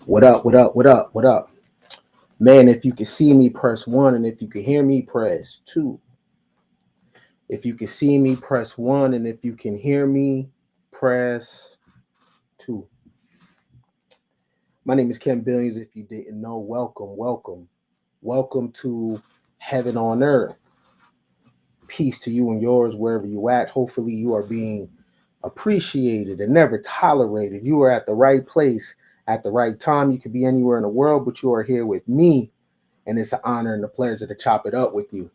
What up, what up, what up, what up? Man, if you can see me, press 1, and if you can hear me, press 2. If you can see me, press 1, and if you can hear me, press 2. My name is Ken Billions. If you didn't know, welcome, welcome. Welcome to Heaven on Earth. Peace to you and yours wherever you at. Hopefully you are being appreciated and never tolerated. You are at the right place at the right time. You could be anywhere in the world, but you are here with me. And it's an honor and a pleasure to chop it up with you.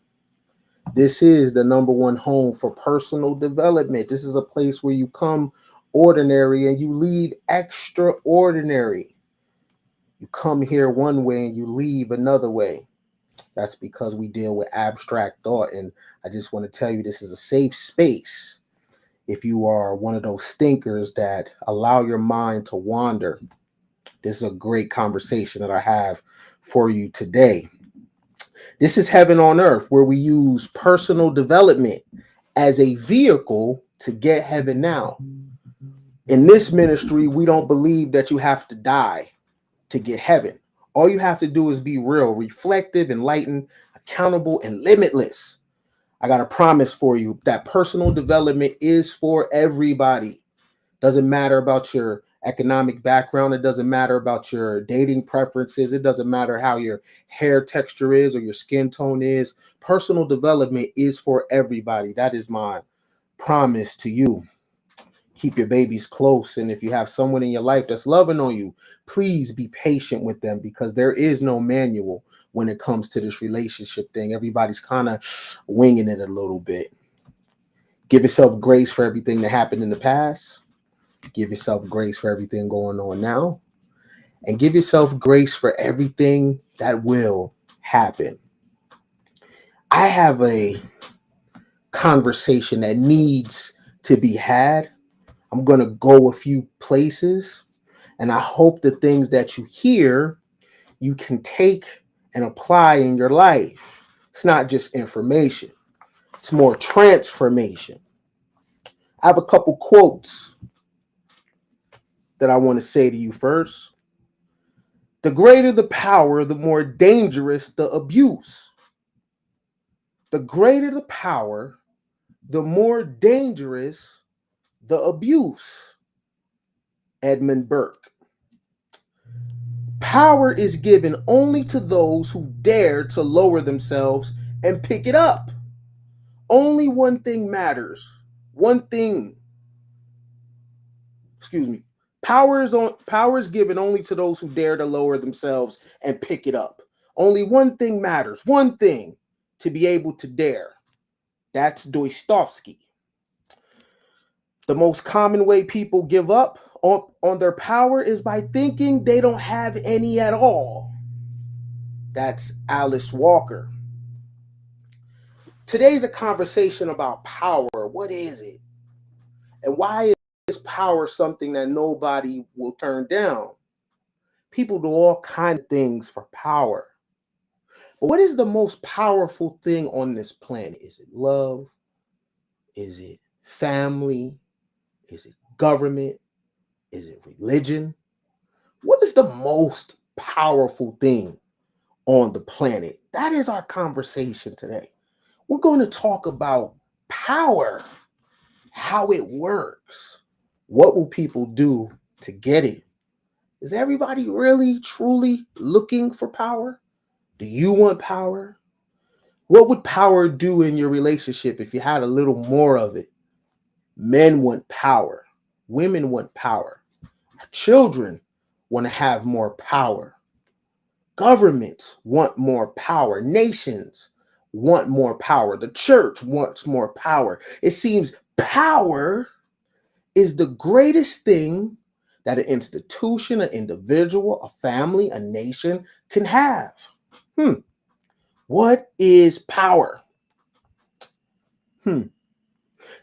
This is the number one home for personal development. This is a place where you come ordinary and you leave extraordinary. You come here one way and you leave another way. That's because we deal with abstract thought. And I just want to tell you, this is a safe space. If you are one of those thinkers that allow your mind to wander, this is a great conversation that I have for you today. This is Heaven on Earth, where we use personal development as a vehicle to get heaven now. In this ministry, we don't believe that you have to die to get heaven. All you have to do is be real, reflective, enlightened, accountable, and limitless. I got a promise for you that personal development is for everybody. Doesn't matter about your economic background. It doesn't matter about your dating preferences. It doesn't matter how your hair texture is or your skin tone is. Personal development is for everybody. That is my promise to you. Keep your babies close. And if you have someone in your life that's loving on you, please be patient with them because there is no manual when it comes to this relationship thing. Everybody's kind of winging it a little bit. Give yourself grace for everything that happened in the past. Give yourself grace for everything going on now. And give yourself grace for everything that will happen. I have a conversation that needs to be had. I'm going to go a few places. And I hope the things that you hear, you can take and apply in your life. It's not just information. It's more transformation. I have a couple quotes that I want to say to you first. The greater the power, the more dangerous the abuse. The greater the power, the more dangerous the abuse. Edmund Burke. Power is given only to those who dare to lower themselves and pick it up. Only one thing matters. Power is given only to those who dare to lower themselves and pick it up. Only one thing matters. One thing to be able to dare. That's Dostoevsky. The most common way people give up on their power is by thinking they don't have any at all. That's Alice Walker. Today's a conversation about power. What is it? And why is power something that nobody will turn down? People do all kinds of things for power. But what is the most powerful thing on this planet? Is it love? Is it family? Is it government? Is it religion? What is the most powerful thing on the planet? That is our conversation today. We're going to talk about power, how it works. What will people do to get it? Is everybody really, truly looking for power? Do you want power? What would power do in your relationship if you had a little more of it? Men want power. Women want power. Our children want to have more power. Governments want more power. Nations want more power. The church wants more power. It seems power is the greatest thing that an institution, an individual, a family, a nation can have. What is power?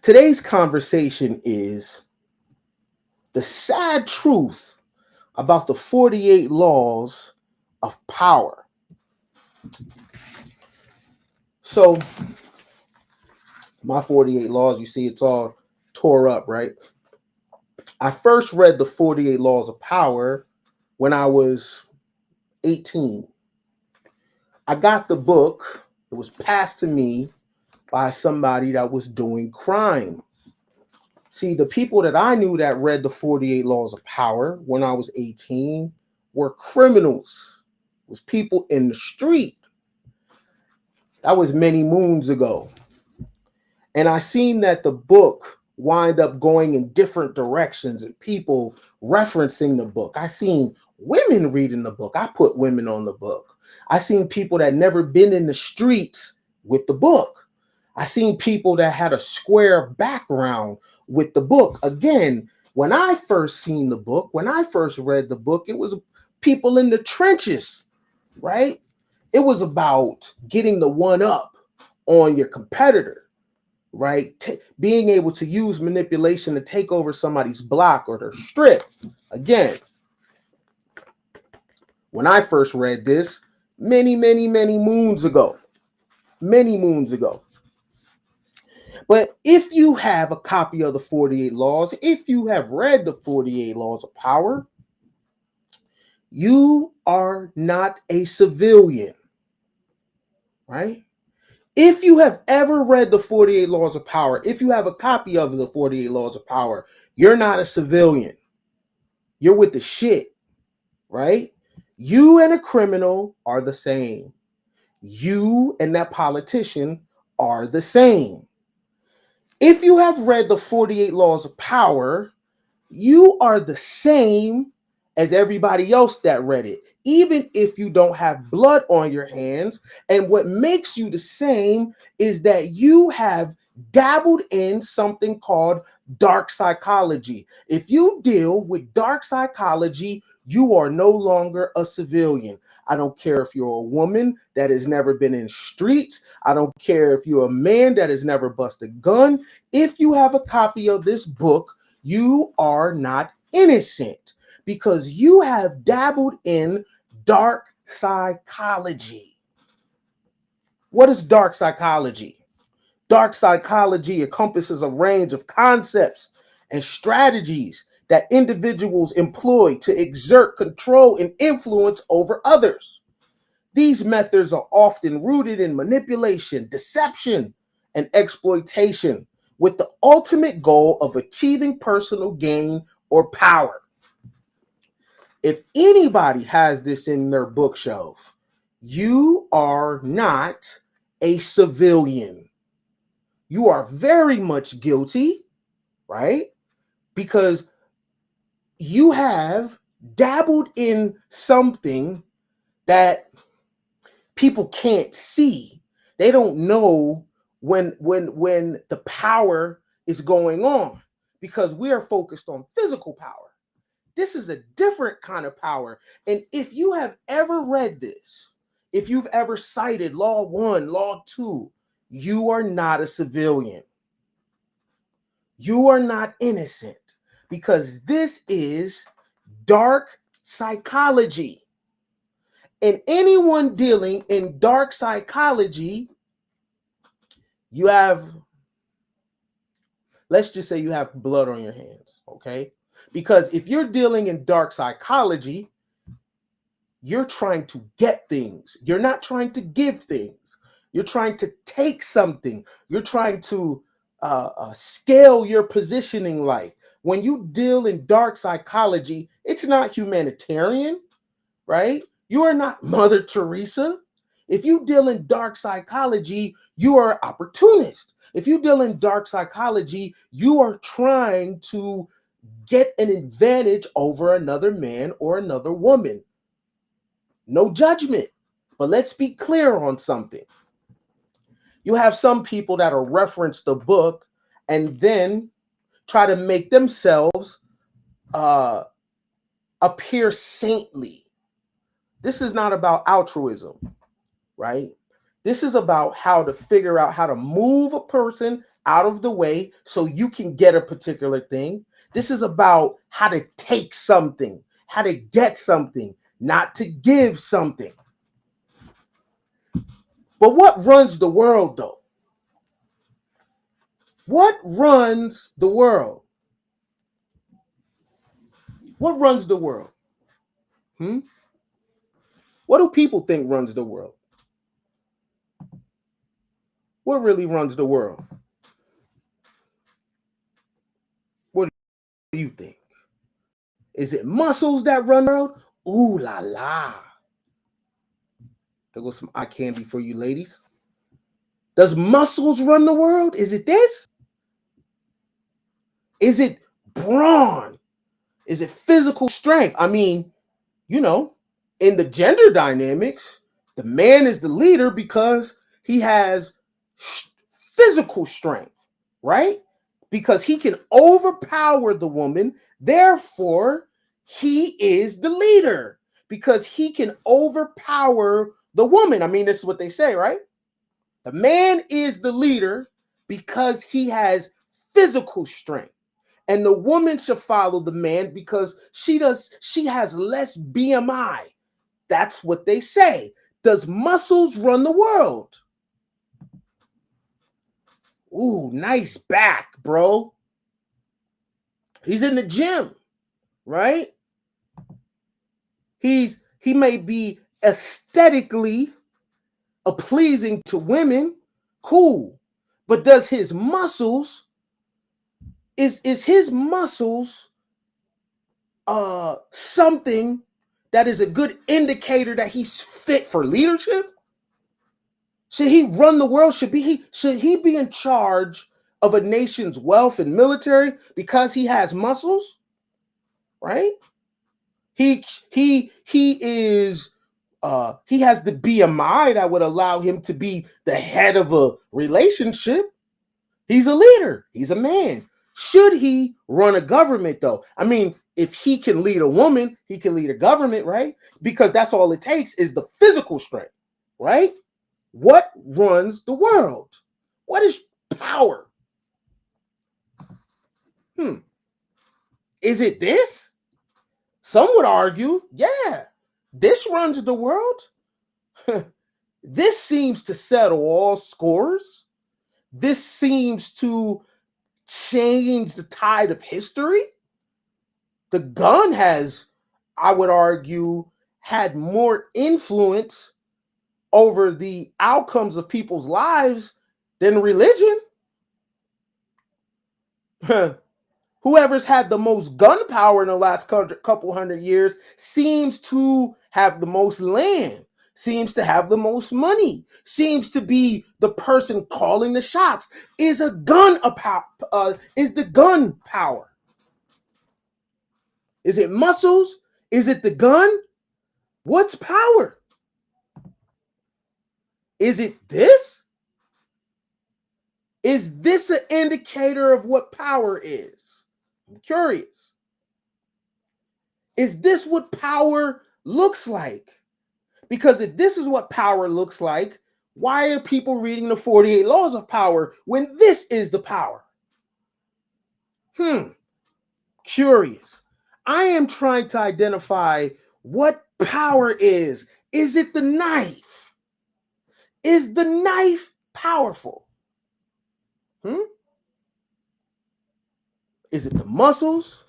Today's conversation is the sad truth about the 48 laws of power. So, my 48 laws, you see, it's all tore up, right? I first read the 48 Laws of Power when I was 18. I got the book. It was passed to me by somebody that was doing crime. See, the people that I knew that read the 48 Laws of Power when I was 18 were criminals. It was people in the street. That was many moons ago. And I seen that the book wind up going in different directions and people referencing the book. I seen women reading the book. I put women on the book. I seen people that never been in the streets with the book. I seen people that had a square background with the book. Again, when I first seen the book, when I first read the book, it was people in the trenches, right? It was about getting the one up on your competitor, right? Being able to use manipulation to take over somebody's block or their strip. Again, when I first read this, many moons ago, many moons ago. But if you have a copy of the 48 Laws, if you have read the 48 Laws of Power, you are not a civilian, right? If you have ever read the 48 Laws of Power, if you have a copy of the 48 Laws of Power, you're not a civilian. You're with the shit, right? You and a criminal are the same. You and that politician are the same. If you have read the 48 Laws of Power, you are the same as everybody else that read it, even if you don't have blood on your hands. And what makes you the same is that you have dabbled in something called dark psychology. If you deal with dark psychology, you are no longer a civilian. I don't care if you're a woman that has never been in streets. I don't care if you're a man that has never busted a gun. If you have a copy of this book, you are not innocent because you have dabbled in dark psychology. What is dark psychology? Dark psychology encompasses a range of concepts and strategies that individuals employ to exert control and influence over others. These methods are often rooted in manipulation, deception, and exploitation, with the ultimate goal of achieving personal gain or power. If anybody has this in their bookshelf, you are not a civilian. You are very much guilty, right? Because you have dabbled in something that people can't see. They don't know when the power is going on because we are focused on physical power. This is a different kind of power. And if you have ever read this, if you've ever cited Law 1, Law 2, you are not a civilian. You are not innocent because this is dark psychology. And anyone dealing in dark psychology, you have, let's just say you have blood on your hands, okay? Because if you're dealing in dark psychology, you're trying to get things. You're not trying to give things. You're trying to take something. You're trying to scale your positioning in life. When you deal in dark psychology, it's not humanitarian, right? You are not Mother Teresa. If you deal in dark psychology, you are an opportunist. If you deal in dark psychology, you are trying to get an advantage over another man or another woman. No judgment, but let's be clear on something. You have some people that'll reference the book and then try to make themselves appear saintly. This is not about altruism, right? This is about how to figure out how to move a person out of the way so you can get a particular thing. This is about how to take something, how to get something, not to give something. But what runs the world, though? What runs the world? What runs the world? What do people think runs the world? What really runs the world? What do you think? Is it muscles that run the world? Ooh la la. There goes some eye candy for you ladies. Does muscles run the world? Is it this? Is it brawn? Is it physical strength? I mean, you know, in the gender dynamics, the man is the leader because he has physical strength, right? Because he can overpower the woman. Therefore, he is the leader because he can overpower the woman. I mean, this is what they say, right? The man is the leader because he has physical strength. And the woman should follow the man because she has less BMI. That's what they say. Does muscles run the world? Ooh, nice back, bro. He's in the gym, right? He may be aesthetically pleasing to women, cool. But does his muscles, is his muscles something that is a good indicator that he's fit for leadership? Should he run the world? Should he be in charge of a nation's wealth and military because he has muscles? Right? He is he has the BMI that would allow him to be the head of a relationship. He's a leader. He's a man. Should he run a government though? I mean, if he can lead a woman, he can lead a government, right? Because that's all it takes is the physical strength, right? What runs the world? What is power? Is it this? Some would argue, yeah, this runs the world. This seems to settle all scores. This seems to change the tide of history. The gun has, I would argue, had more influence over the outcomes of people's lives than religion. Whoever's had the most gun power in the last couple hundred years seems to have the most land, seems to have the most money, seems to be the person calling the shots. Is the gun power? Is it muscles? Is it the gun? What's power? Is it this? Is this an indicator of what power is? I'm curious. Is this what power looks like? Because if this is what power looks like, why are people reading the 48 laws of power when this is the power? Curious. I am trying to identify what power is. Is it the knife? Is the knife powerful? Is it the muscles?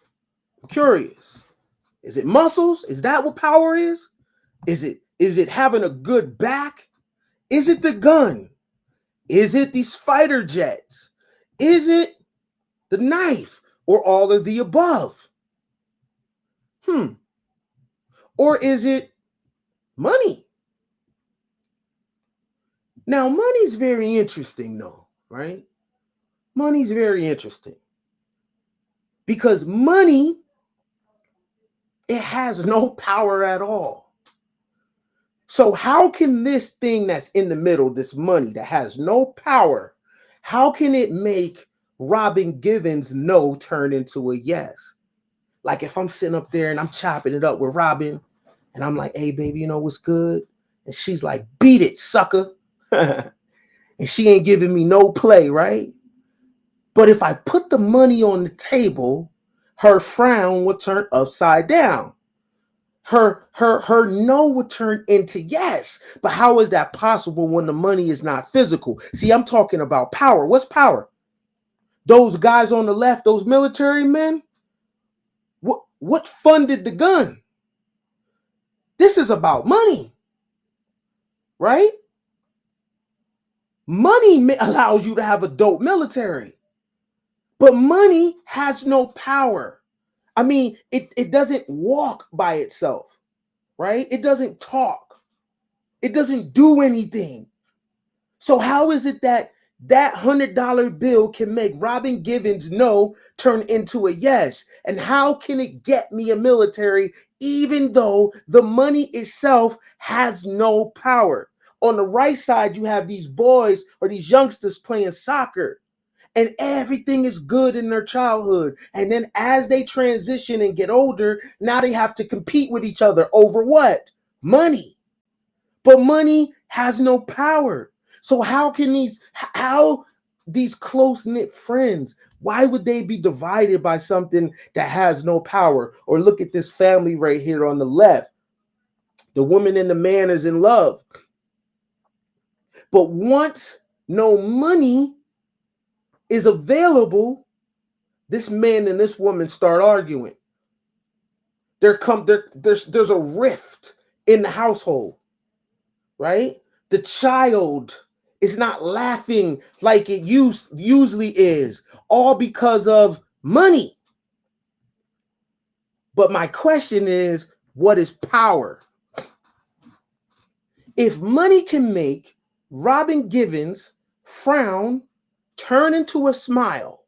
I'm curious. Is it muscles? Is that what power is? Is it having a good back? Is it the gun? Is it these fighter jets? Is it the knife or all of the above? Or is it money? Now, money's very interesting though, right? Money's very interesting because money, it has no power at all. So how can this thing that's in the middle, this money that has no power, how can it make Robin Givens' no turn into a yes? Like if I'm sitting up there and I'm chopping it up with Robin and I'm like, hey, baby, you know what's good? And she's like, beat it, sucker. And she ain't giving me no play, right? But if I put the money on the table, her frown would turn upside down. Her no would turn into yes. But how is that possible when the money is not physical? See, I'm talking about power. What's power? Those guys on the left, those military men, what funded the gun? This is about money, right? Money allows you to have a dope military, but money has no power. I mean, it doesn't walk by itself, right? It doesn't talk. It doesn't do anything. So how is it that that $100 bill can make Robin Givens' no turn into a yes? And how can it get me a military even though the money itself has no power? On the right side, you have these boys or these youngsters playing soccer, and everything is good in their childhood. And then as they transition and get older, now they have to compete with each other over what? Money. But money has no power. So how these close-knit friends, why would they be divided by something that has no power? Or look at this family right here on the left. The woman and the man is in love. But once no money is available, this man and this woman start arguing. There's a rift in the household, right? The child is not laughing like it usually is, all because of money. But my question is, what is power? If money can make Robin Givens frown turn into a smile,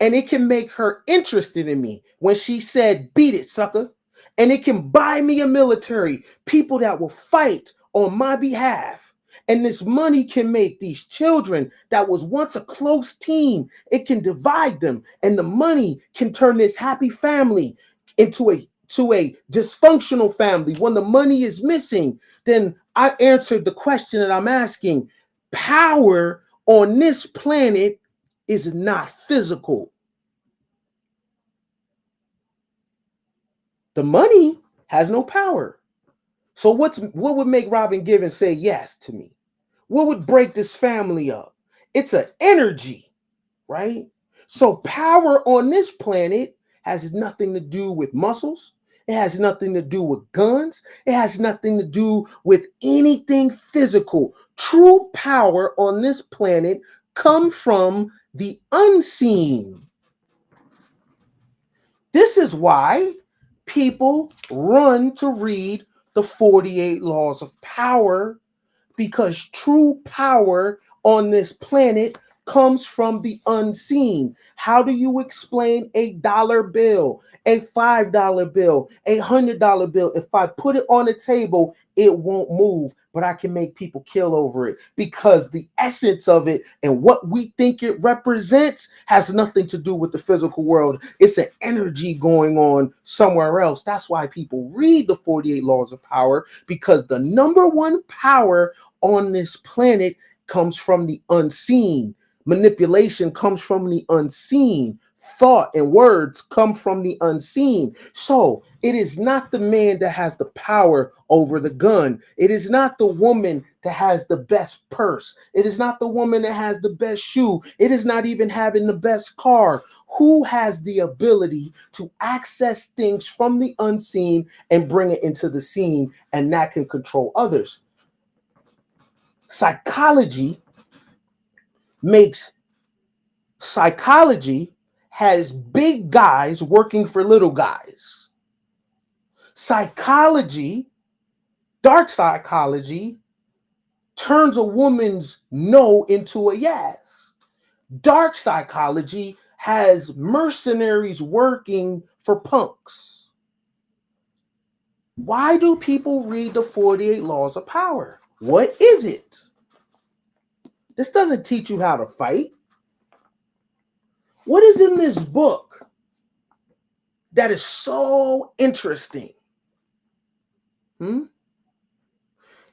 and it can make her interested in me when she said, "Beat it, sucker," and it can buy me a military, people that will fight on my behalf, and this money can make these children that was once a close team, it can divide them, and the money can turn this happy family into a dysfunctional family when the money is missing, then I answered the question that I'm asking. Power on this planet is not physical. The money has no power. So what would make Robin Givens say yes to me? What would break this family up? It's an energy, right? So power on this planet has nothing to do with muscles. It has nothing to do with guns. It has nothing to do with anything physical. True power on this planet comes from the unseen. This is why people run to read the 48 Laws of Power, because true power on this planet comes from the unseen. How do you explain a dollar bill, a $5 bill, a $100 bill? If I put it on the table, it won't move, but I can make people kill over it because the essence of it and what we think it represents has nothing to do with the physical world. It's an energy going on somewhere else. That's why people read the 48 Laws of Power, because the number one power on this planet comes from the unseen. Manipulation comes from the unseen. Thought and words come from the unseen. So it is not the man that has the power over the gun. It is not the woman that has the best purse. It is not the woman that has the best shoe. It is not even having the best car. Who has the ability to access things from the unseen and bring it into the seen, and that can control others? Psychology has big guys working for little guys. Dark psychology, turns a woman's no into a yes. Dark psychology has mercenaries working for punks. Why do people read the 48 Laws of Power? What is it? This doesn't teach you how to fight. What is in this book that is so interesting?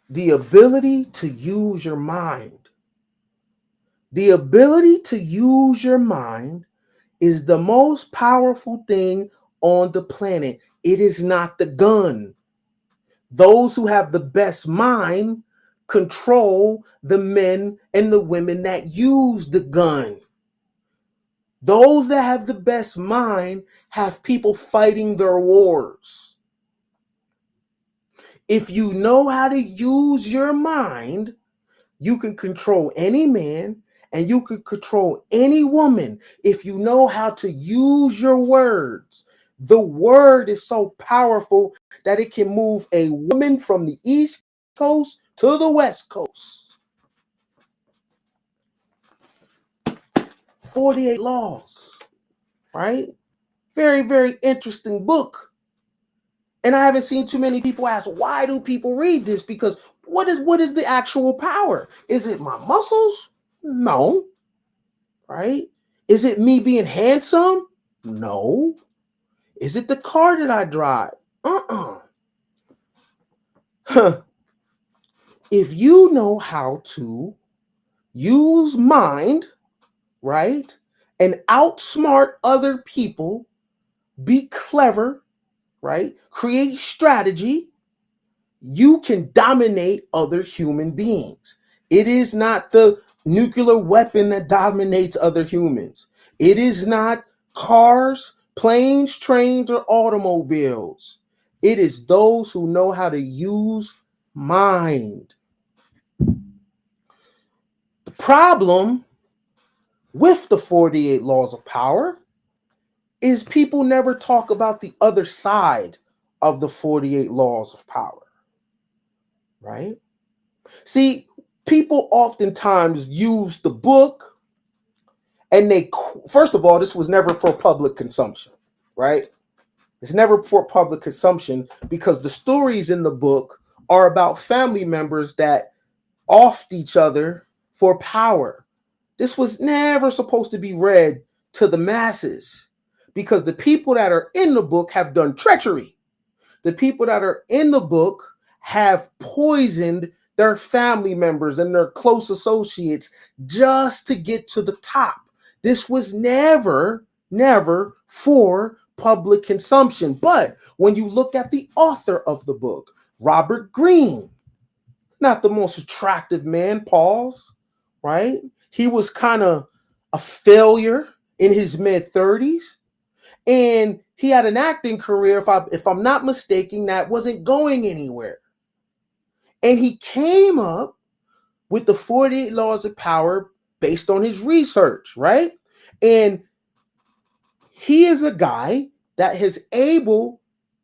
The ability to use your mind. The ability to use your mind is the most powerful thing on the planet. It is not the gun. Those who have the best mind control the men and the women that use the gun. Those that have the best mind have people fighting their wars. If you know how to use your mind, you can control any man and you can control any woman if you know how to use your words. The word is so powerful that it can move a woman from the East Coast to the West Coast. 48 Laws, right? Very, very interesting book. And I haven't seen too many people ask, why do people read this? Because what is the actual power? Is it my muscles? No. Right? Is it me being handsome? No. Is it the car that I drive? Huh. If you know how to use mind, right, and outsmart other people, be clever, right, create strategy, you can dominate other human beings. It is not the nuclear weapon that dominates other humans. It is not cars, planes, trains, or automobiles. It is those who know how to use mind. The problem with the 48 Laws of Power is people never talk about the other side of the 48 Laws of Power, right? See, people oftentimes use the book and first of all, this was never for public consumption, right? It's never for public consumption because the stories in the book are about family members that offed each other for power. This was never supposed to be read to the masses because the people that are in the book have done treachery. The people that are in the book have poisoned their family members and their close associates just to get to the top. This was never for public consumption. But when you look at the author of the book, Robert Greene, not the most attractive man, pause, right? He was kind of a failure in his mid-30s. And he had an acting career, if I'm not mistaken, that wasn't going anywhere. And he came up with the 48 Laws of Power based on his research, right? And he is a guy that he's able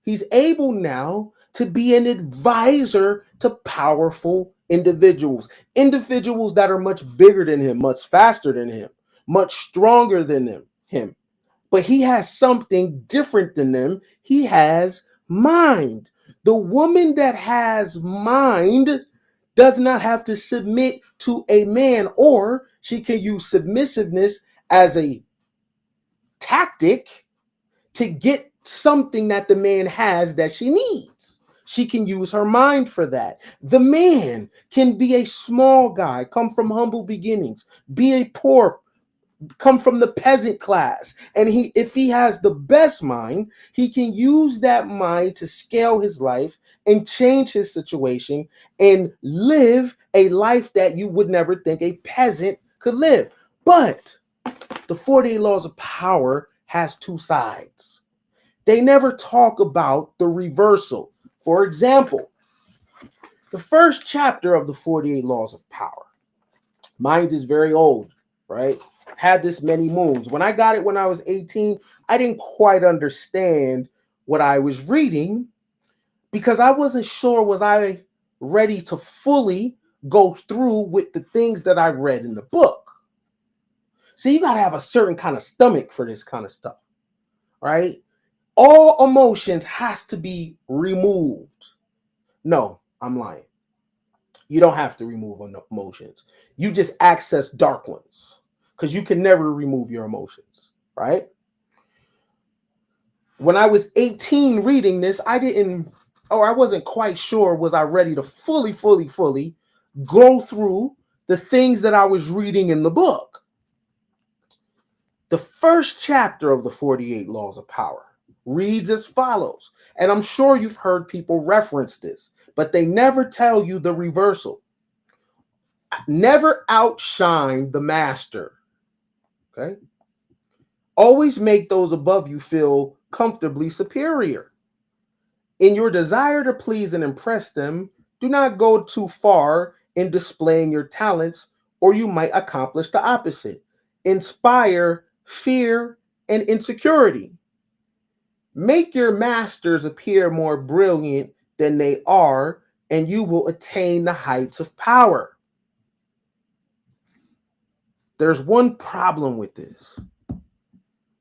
now to be an advisor to powerful individuals that are much bigger than him, much faster than him, much stronger than him. But he has something different than them. He has mind. The woman that has mind does not have to submit to a man, or she can use submissiveness as a tactic to get something that the man has that she needs. She can use her mind for that. The man can be a small guy, come from humble beginnings, be a poor, come from the peasant class, and if he has the best mind, he can use that mind to scale his life and change his situation and live a life that you would never think a peasant could live. But the 48 Laws of Power has two sides. They never talk about the reversal. For example, the first chapter of the 48 Laws of Power, mine is very old, right? Had this many moons. When I got it when I was 18, I didn't quite understand what I was reading because I wasn't sure was I ready to fully go through with the things that I read in the book. See, you got to have a certain kind of stomach for this kind of stuff, right? All emotions has to be removed. No, I'm lying. You don't have to remove emotions. You just access dark ones because you can never remove your emotions, right? When I was 18 reading this, I wasn't quite sure was I ready to fully go through the things that I was reading in the book. The first chapter of the 48 Laws of Power reads as follows, and I'm sure you've heard people reference this, but they never tell you the reversal. Never outshine the master, okay? Always make those above you feel comfortably superior. In your desire to please and impress them, do not go too far in displaying your talents, or you might accomplish the opposite. Inspire fear and insecurity. Make your masters appear more brilliant than they are, and you will attain the heights of power. There's one problem with this.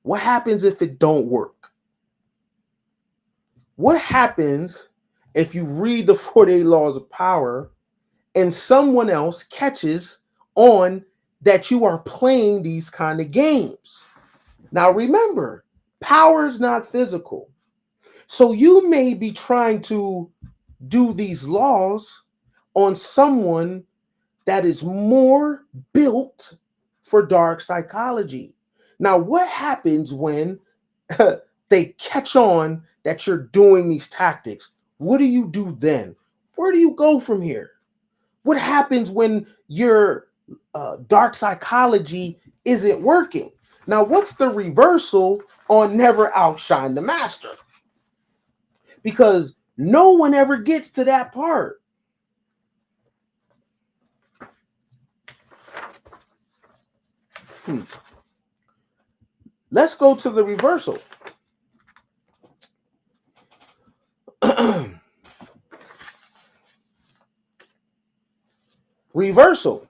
What happens if it don't work? What happens if you read the 48 laws of power and someone else catches on that you are playing these kind of games? Now remember, power is not physical. So you may be trying to do these laws on someone that is more built for dark psychology. Now, what happens when they catch on that you're doing these tactics? What do you do then? Where do you go from here? What happens when your dark psychology isn't working? Now, what's the reversal on never outshine the master? Because no one ever gets to that part. Let's go to the reversal. Reversal.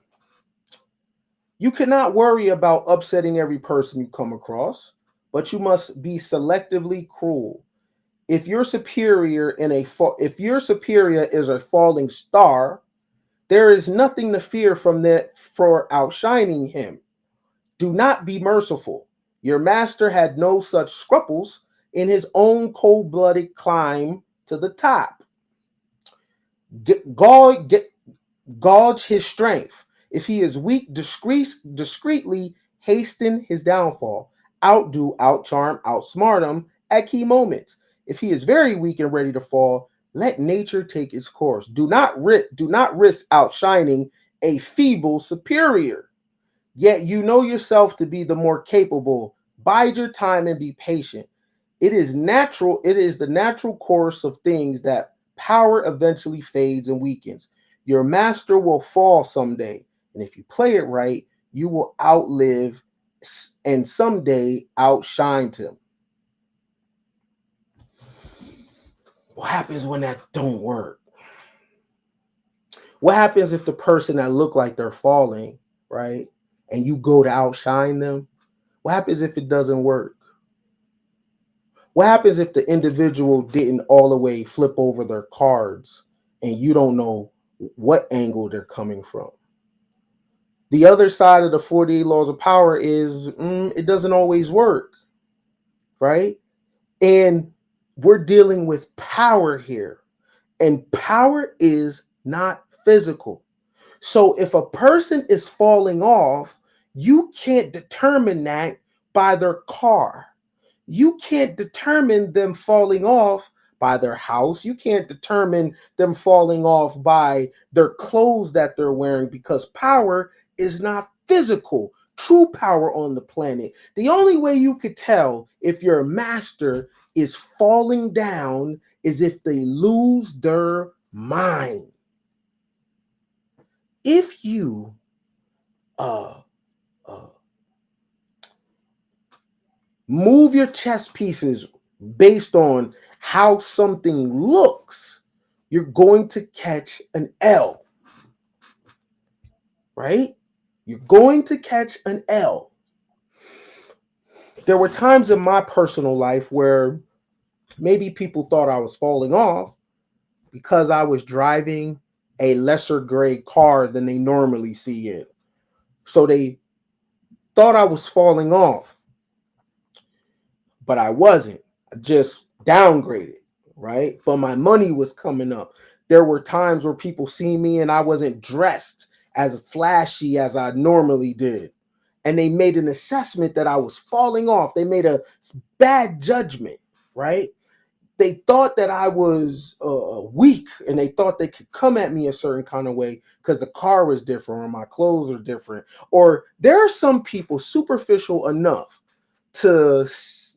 You cannot worry about upsetting every person you come across, but you must be selectively cruel. If your superior is a falling star, there is nothing to fear from that for outshining him. Do not be merciful. Your master had no such scruples in his own cold-blooded climb to the top. Gauge his strength. If he is weak, discreetly hasten his downfall. Outdo, outcharm, outsmart him at key moments. If he is very weak and ready to fall, let nature take its course. Do not risk outshining a feeble superior. Yet you know yourself to be the more capable. Bide your time and be patient. It is the natural course of things that power eventually fades and weakens. Your master will fall someday, and if you play it right, you will outlive and someday outshine him. What happens when that don't work? What happens if the person that look like they're falling, right, and you go to outshine them? What happens if it doesn't work? What happens if the individual didn't all the way flip over their cards and you don't know what angle they're coming from? The other side of the 48 laws of power is it doesn't always work, right? And we're dealing with power here, and power is not physical. So if a person is falling off, you can't determine that by their car. You can't determine them falling off by their house. You can't determine them falling off by their clothes that they're wearing, because power is not physical. True power on the planet. The only way you could tell if your master is falling down is if they lose their mind. If you move your chess pieces based on how something looks, you're going to catch an L, right? You're going to catch an L. There were times in my personal life where maybe people thought I was falling off because I was driving a lesser grade car than they normally see in. So they thought I was falling off, but I wasn't. I just downgraded, right? But my money was coming up. There were times where people see me and I wasn't dressed as flashy as I normally did. And they made an assessment that I was falling off. They made a bad judgment, right? They thought that I was weak, and they thought they could come at me a certain kind of way because the car was different or my clothes are different. Or there are some people superficial enough to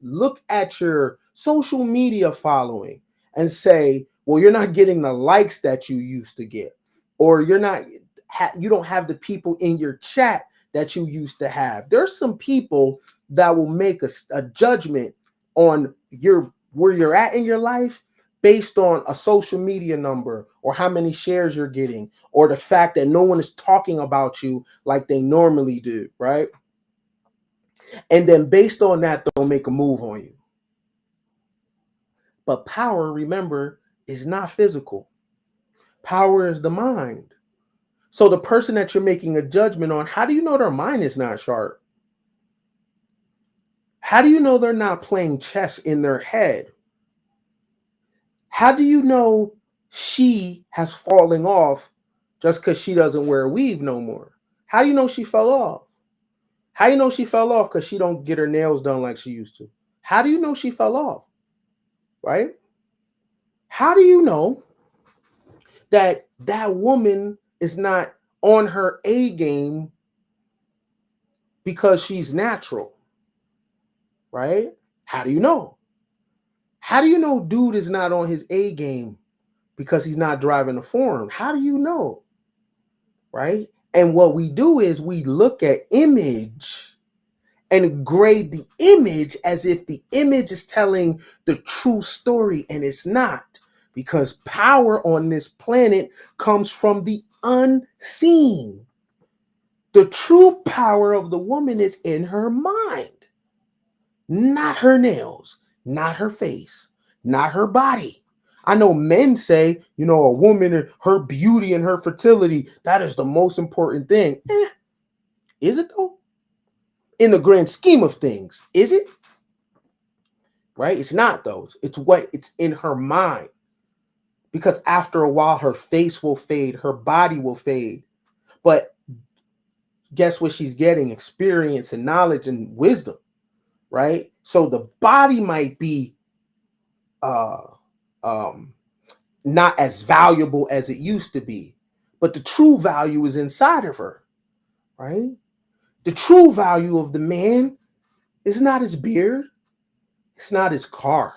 look at your social media following and say, well, you're not getting the likes that you used to get, or you don't have the people in your chat that you used to have. There's some people that will make a judgment on where you're at in your life based on a social media number, or how many shares you're getting, or the fact that no one is talking about you like they normally do, right? And then based on that, they'll make a move on you. But power, remember, is not physical. Power is the mind. So the person that you're making a judgment on, how do you know their mind is not sharp? How do you know they're not playing chess in their head? How do you know she has fallen off just because she doesn't wear a weave no more? How do you know she fell off? How do you know she fell off because she don't get her nails done like she used to? How do you know she fell off? Right? How do you know that that woman is not on her A game because she's natural? Right? How do you know? How do you know dude is not on his A game because he's not driving a foreign? How do you know? Right? And what we do is we look at image and grade the image as if the image is telling the true story, and it's not, because power on this planet comes from the unseen. The true power of the woman is in her mind, not her nails, not her face, not her body. I know men say, a woman, her beauty and her fertility, that is the most important thing. Is it though? In the grand scheme of things, is it? Right? It's not though. It's in her mind. Because after a while, her face will fade, her body will fade. But guess what she's getting? Experience and knowledge and wisdom, right? So the body might be not as valuable as it used to be, but the true value is inside of her, right? The true value of the man is not his beard, it's not his car,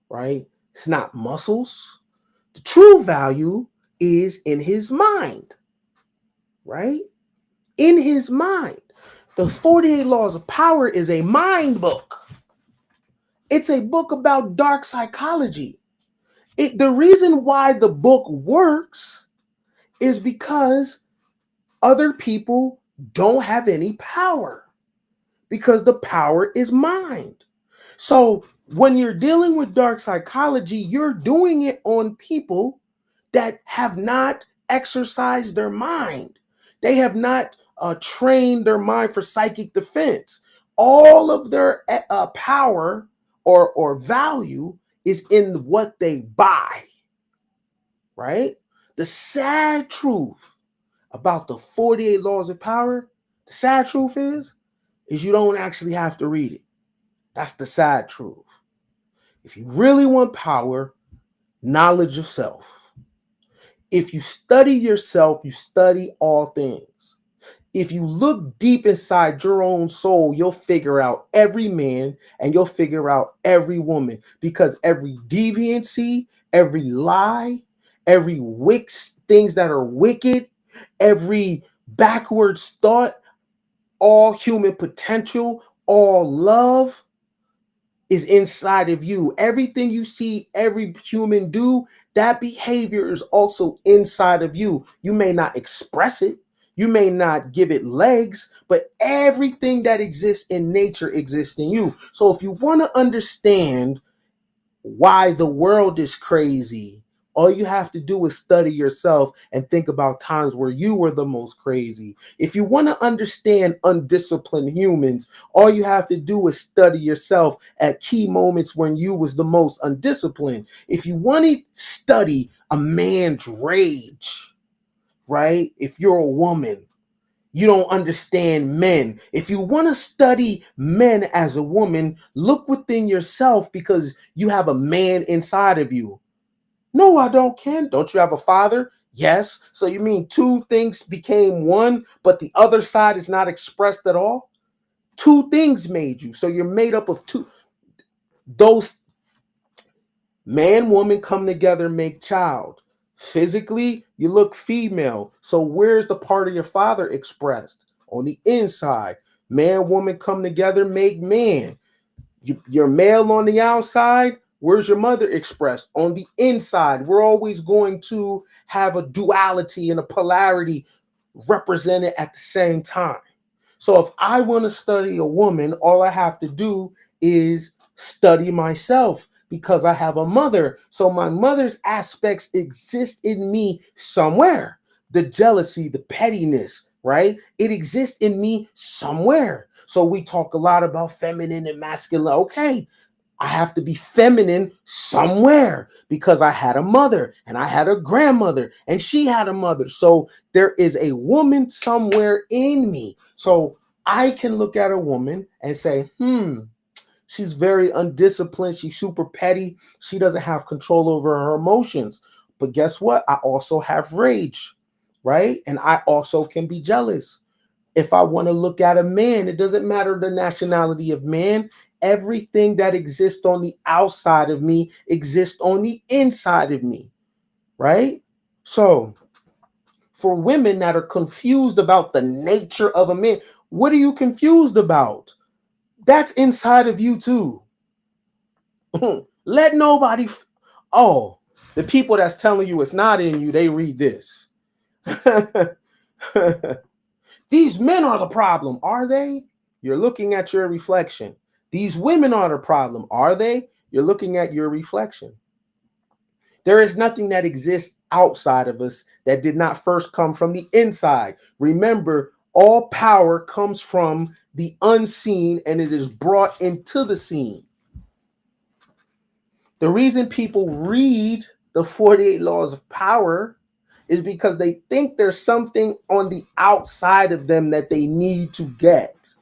right? It's not muscles. The true value is in his mind, right? In his mind. The 48 Laws of Power is a mind book. It's a book about dark psychology. The reason why the book works is because other people don't have any power, because the power is mind. So when you're dealing with dark psychology, you're doing it on people that have not exercised their mind. They have not trained their mind for psychic defense. All of their power or value is in what they buy, right? The sad truth about the 48 Laws of Power, the sad truth is you don't actually have to read it. That's the sad truth. If you really want power, knowledge of self. If you study yourself, you study all things. If you look deep inside your own soul, you'll figure out every man and you'll figure out every woman, because every deviancy, every lie, every things that are wicked, every backwards thought, all human potential, all love is inside of you. Everything you see every human do, that behavior is also inside of you. You may not express it, you may not give it legs, but everything that exists in nature exists in you. So if you want to understand why the world is crazy, all you have to do is study yourself and think about times where you were the most crazy. If you want to understand undisciplined humans, all you have to do is study yourself at key moments when you was the most undisciplined. If you want to study a man's rage, right? If you're a woman, you don't understand men. If you want to study men as a woman, look within yourself, because you have a man inside of you. No, I don't, Ken. Don't you have a father? Yes. So you mean two things became one, but the other side is not expressed at all? Two things made you. So you're made up of two. Those man, woman come together, make child. Physically, you look female. So where's the part of your father expressed? On the inside. Man, woman come together, make man. You're male on the outside. Where's your mother expressed? On the inside. We're always going to have a duality and a polarity represented at the same time. So if I want to study a woman, all I have to do is study myself because I have a mother. So my mother's aspects exist in me somewhere. The jealousy, the pettiness, right? It exists in me somewhere. So we talk a lot about feminine and masculine. Okay, I have to be feminine somewhere because I had a mother and I had a grandmother and she had a mother. So there is a woman somewhere in me. So I can look at a woman and say, she's very undisciplined. She's super petty. She doesn't have control over her emotions. But guess what? I also have rage, right? And I also can be jealous. If I want to look at a man, it doesn't matter the nationality of man. Everything that exists on the outside of me exists on the inside of me, right? So for women that are confused about the nature of a man, what are you confused about? That's inside of you too. Let nobody. Oh, the people that's telling you it's not in you, they read this. These men are the problem, are they? You're looking at your reflection. These women are the problem, are they? You're looking at your reflection. There is nothing that exists outside of us that did not first come from the inside. Remember, all power comes from the unseen and it is brought into the scene. The reason people read the 48 laws of power is because they think there's something on the outside of them that they need to get.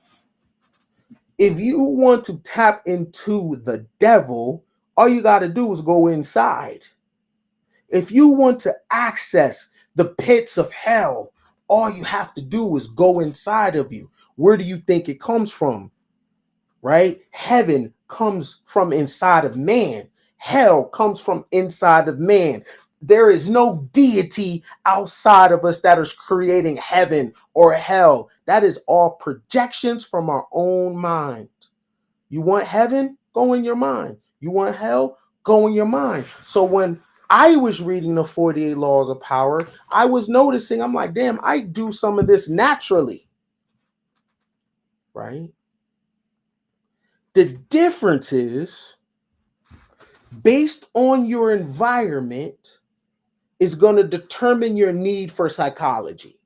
If you want to tap into the devil, all you got to do is go inside. If you want to access the pits of hell, all you have to do is go inside of you. Where do you think it comes from? Right? Heaven comes from inside of man. Hell comes from inside of man. There is no deity outside of us that is creating heaven or hell. That is all projections from our own mind. You want heaven? Go in your mind. You want hell? Go in your mind. So when I was reading the 48 laws of power, I was noticing, I'm like, damn, I do some of this naturally. Right? The difference is based on your environment is going to determine your need for psychology.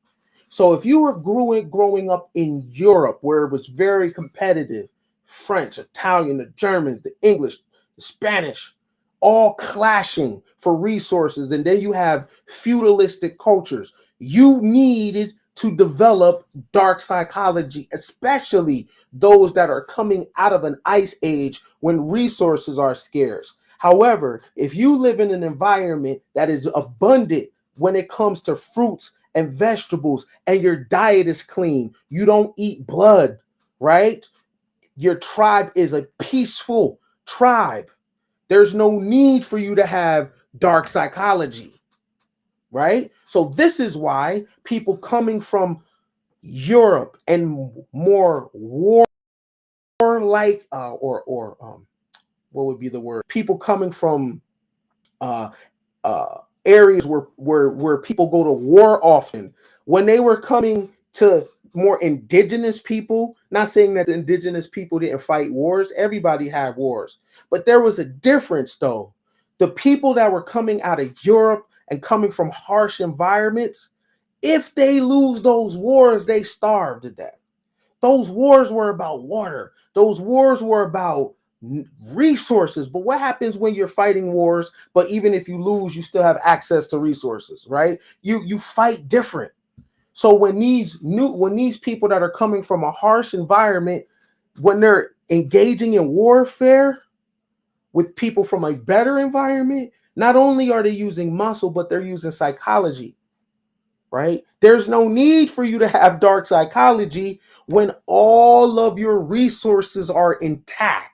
So if you were growing up in Europe where it was very competitive, French, Italian, the Germans, the English, the Spanish, all clashing for resources, and then you have feudalistic cultures, you needed to develop dark psychology, especially those that are coming out of an ice age when resources are scarce. However, if you live in an environment that is abundant when it comes to fruits and vegetables and your diet is clean, you don't eat blood, right? Your tribe is a peaceful tribe. There's no need for you to have dark psychology, right? So this is why people coming from Europe and more warlike what would be the word? People coming from uh, areas where people go to war often. When they were coming to more indigenous people, not saying that the indigenous people didn't fight wars, everybody had wars, but there was a difference though. The people that were coming out of Europe and coming from harsh environments, if they lose those wars, they starve to death. Those wars were about water. Those wars were about resources. But what happens when you're fighting wars, but even if you lose, you still have access to resources, right? You fight different. So when these people that are coming from a harsh environment, when they're engaging in warfare with people from a better environment, not only are they using muscle, but they're using psychology, right? There's no need for you to have dark psychology when all of your resources are intact.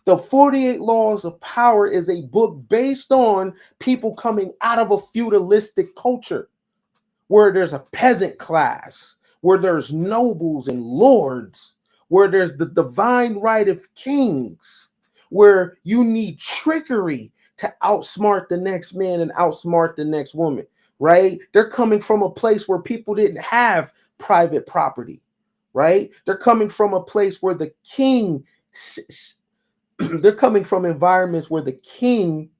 The 48 Laws of Power is a book based on people coming out of a feudalistic culture where there's a peasant class, where there's nobles and lords, where there's the divine right of kings, where you need trickery to outsmart the next man and outsmart the next woman, right? They're coming from a place where people didn't have private property, right? They're coming from a place where the king, they're coming from environments where the king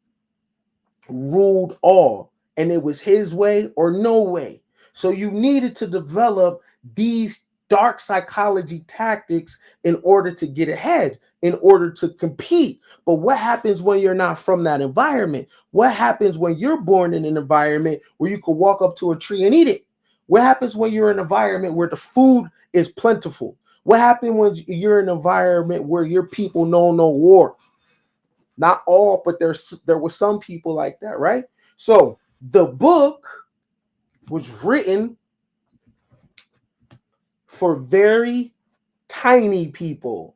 ruled all, and it was his way or no way. So you needed to develop these dark psychology tactics in order to get ahead, in order to compete. But what happens when you're not from that environment? What happens when you're born in an environment where you could walk up to a tree and eat it? What happens when you're in an environment where the food is plentiful? What happens when you're in an environment where your people know no war? Not all, but there were some people like that, right? So the book was written for very tiny people.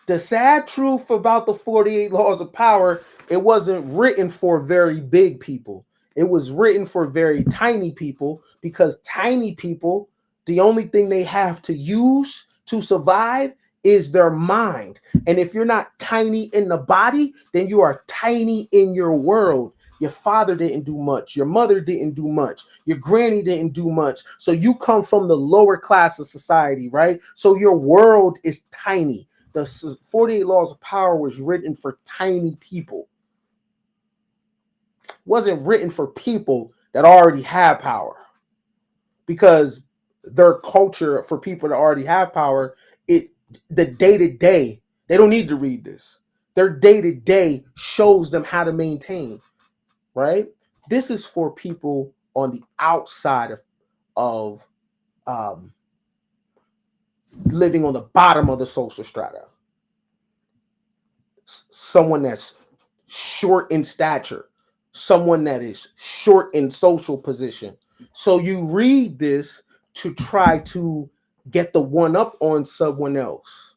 The sad truth about the 48 Laws of Power, it wasn't written for very big people. It was written for very tiny people, because tiny people, the only thing they have to use to survive is their mind. And if you're not tiny in the body, then you are tiny in your world. Your father didn't do much. Your mother didn't do much. Your granny didn't do much. So you come from the lower class of society, right? So your world is tiny. The 48 Laws of Power was written for tiny people. It wasn't written for people that already have power, because their culture, for people that already have power, the day-to-day, they don't need to read this. Their day-to-day shows them how to maintain, right? This is for people on the outside of living on the bottom of the social strata. Someone that's short in stature, someone that is short in social position. So you read this to try to get the one up on someone else.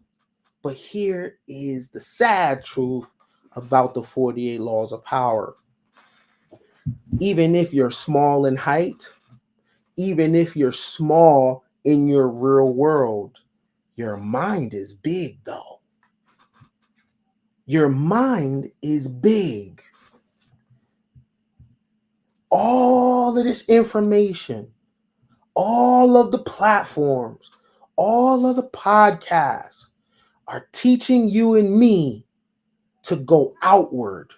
But here is the sad truth about the 48 Laws of Power. Even if you're small in height, even if you're small in your real world, your mind is big, though. Your mind is big. All of this information, all of the platforms, all of the podcasts are teaching you and me to go outward,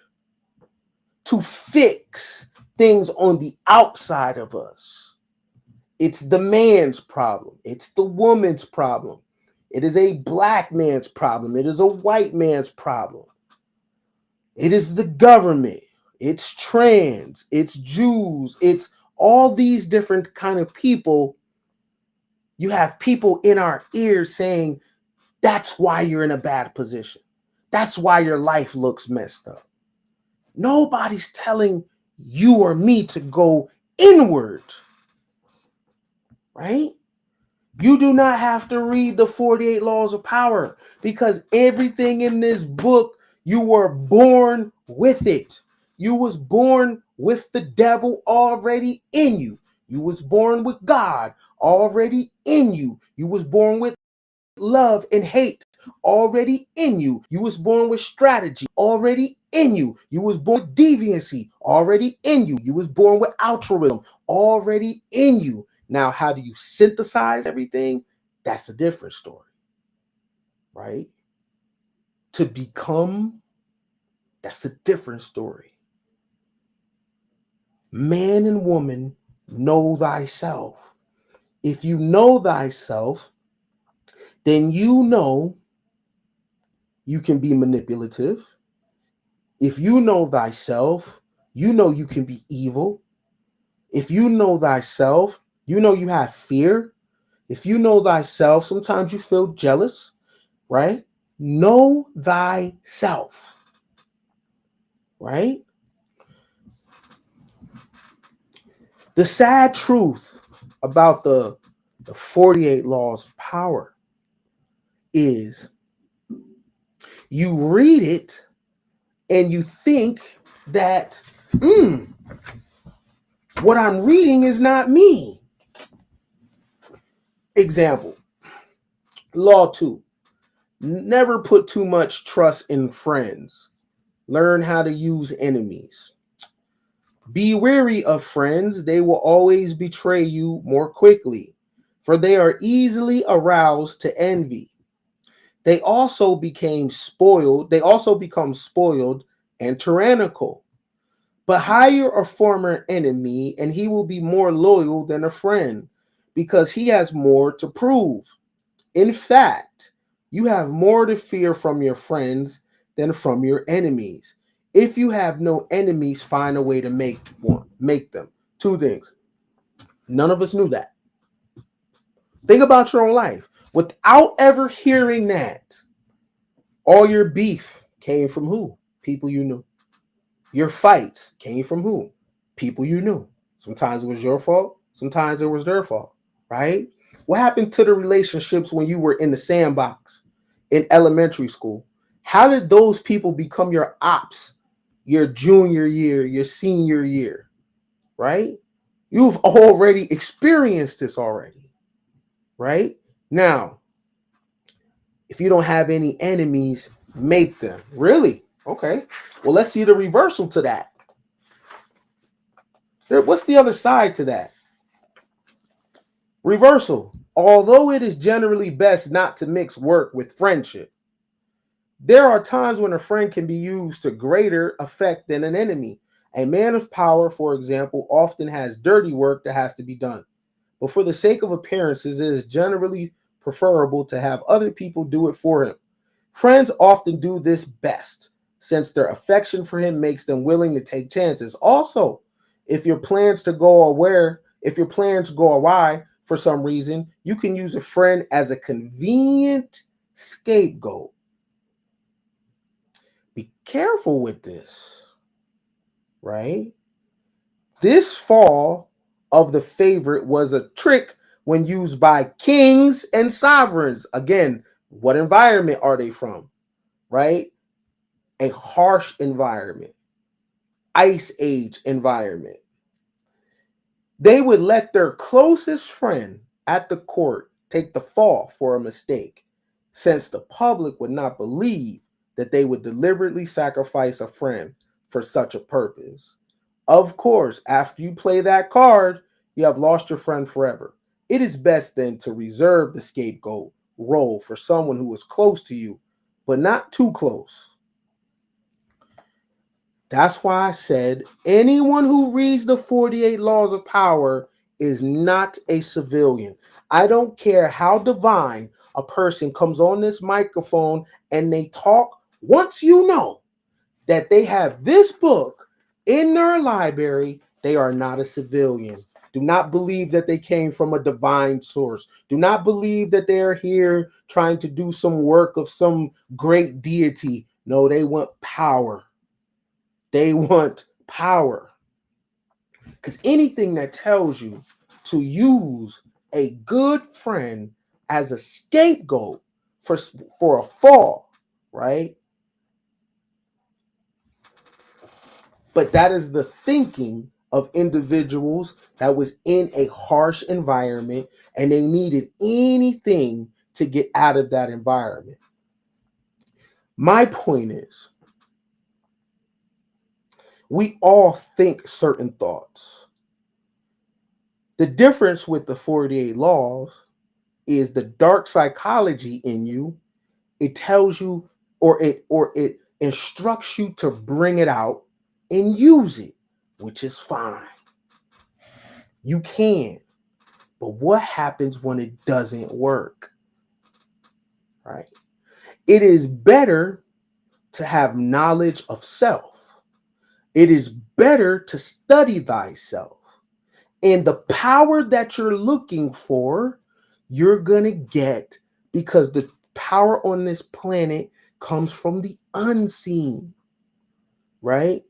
to fix things on the outside of us. It's the man's problem. It's the woman's problem. It is a black man's problem. It is a white man's problem. It is the government. It's trans. It's Jews. It's all these different kind of people. You have people in our ears saying, that's why you're in a bad position. That's why your life looks messed up. Nobody's telling you or me to go inward, right? You do not have to read the 48 Laws of Power, because everything in this book, you were born with it. You was born with the devil already in you. You was born with God already in you. You was born with love and hate already in you. You was born with strategy already in you. You was born with deviancy already in you. You was born with altruism already in you. Now, how do you synthesize everything? That's a different story, right? To become, that's a different story. Man and woman, know thyself. If you know thyself, then you know you can be manipulative. If you know thyself, you know you can be evil. If you know thyself, you know you have fear. If you know thyself, sometimes you feel jealous, right? Know thyself, right? The sad truth about the 48 laws of power is you read it and you think that what I'm reading is not me. Example, law 2. Never put too much trust in friends. Learn how to use enemies. Be wary of friends. They will always betray you more quickly, for they are easily aroused to envy. They also become spoiled and tyrannical. But hire a former enemy, and he will be more loyal than a friend because he has more to prove. In fact, you have more to fear from your friends than from your enemies. If you have no enemies, find a way to make them. Two things. None of us knew that. Think about your own life. Without ever hearing that, all your beef came from who? People you knew. Your fights came from who? People you knew. Sometimes it was your fault. Sometimes it was their fault, right? What happened to the relationships when you were in the sandbox in elementary school? How did those people become your ops your junior year, your senior year, right? You've already experienced this already, right? Now, if you don't have any enemies, make them. Really? Okay. Well, let's see the reversal to that. What's the other side to that? Reversal. Although it is generally best not to mix work with friendship, there are times when a friend can be used to greater effect than an enemy. A man of power, for example, often has dirty work that has to be done. But for the sake of appearances, it is generally preferable to have other people do it for him. Friends often do this best, since their affection for him makes them willing to take chances. Also, if your plans go awry for some reason, you can use a friend as a convenient scapegoat. Be careful with this, right? This fall of the favorite was a trick when used by kings and sovereigns. Again, what environment are they from, right? A harsh environment, ice age environment. They would let their closest friend at the court take the fall for a mistake, since the public would not believe that they would deliberately sacrifice a friend for such a purpose. Of course, after you play that card, you have lost your friend forever. It is best then to reserve the scapegoat role for someone who is close to you, but not too close. That's why I said anyone who reads the 48 laws of power is not a civilian. I don't care how divine a person comes on this microphone and they talk. Once you know that they have this book in their library, they are not a civilian. Do not believe that they came from a divine source. Do not believe that they are here trying to do some work of some great deity. No, they want power. They want power. Because anything that tells you to use a good friend as a scapegoat for a fall, right? But that is the thinking of individuals that was in a harsh environment and they needed anything to get out of that environment. My point is, we all think certain thoughts. The difference with the 48 laws is the dark psychology in you. It tells you or it instructs you to bring it out and use it, which is fine. You can. But what happens when it doesn't work? Right? It is better to have knowledge of self. It is better to study thyself. And the power that you're looking for, you're going to get because the power on this planet comes from the unseen, right?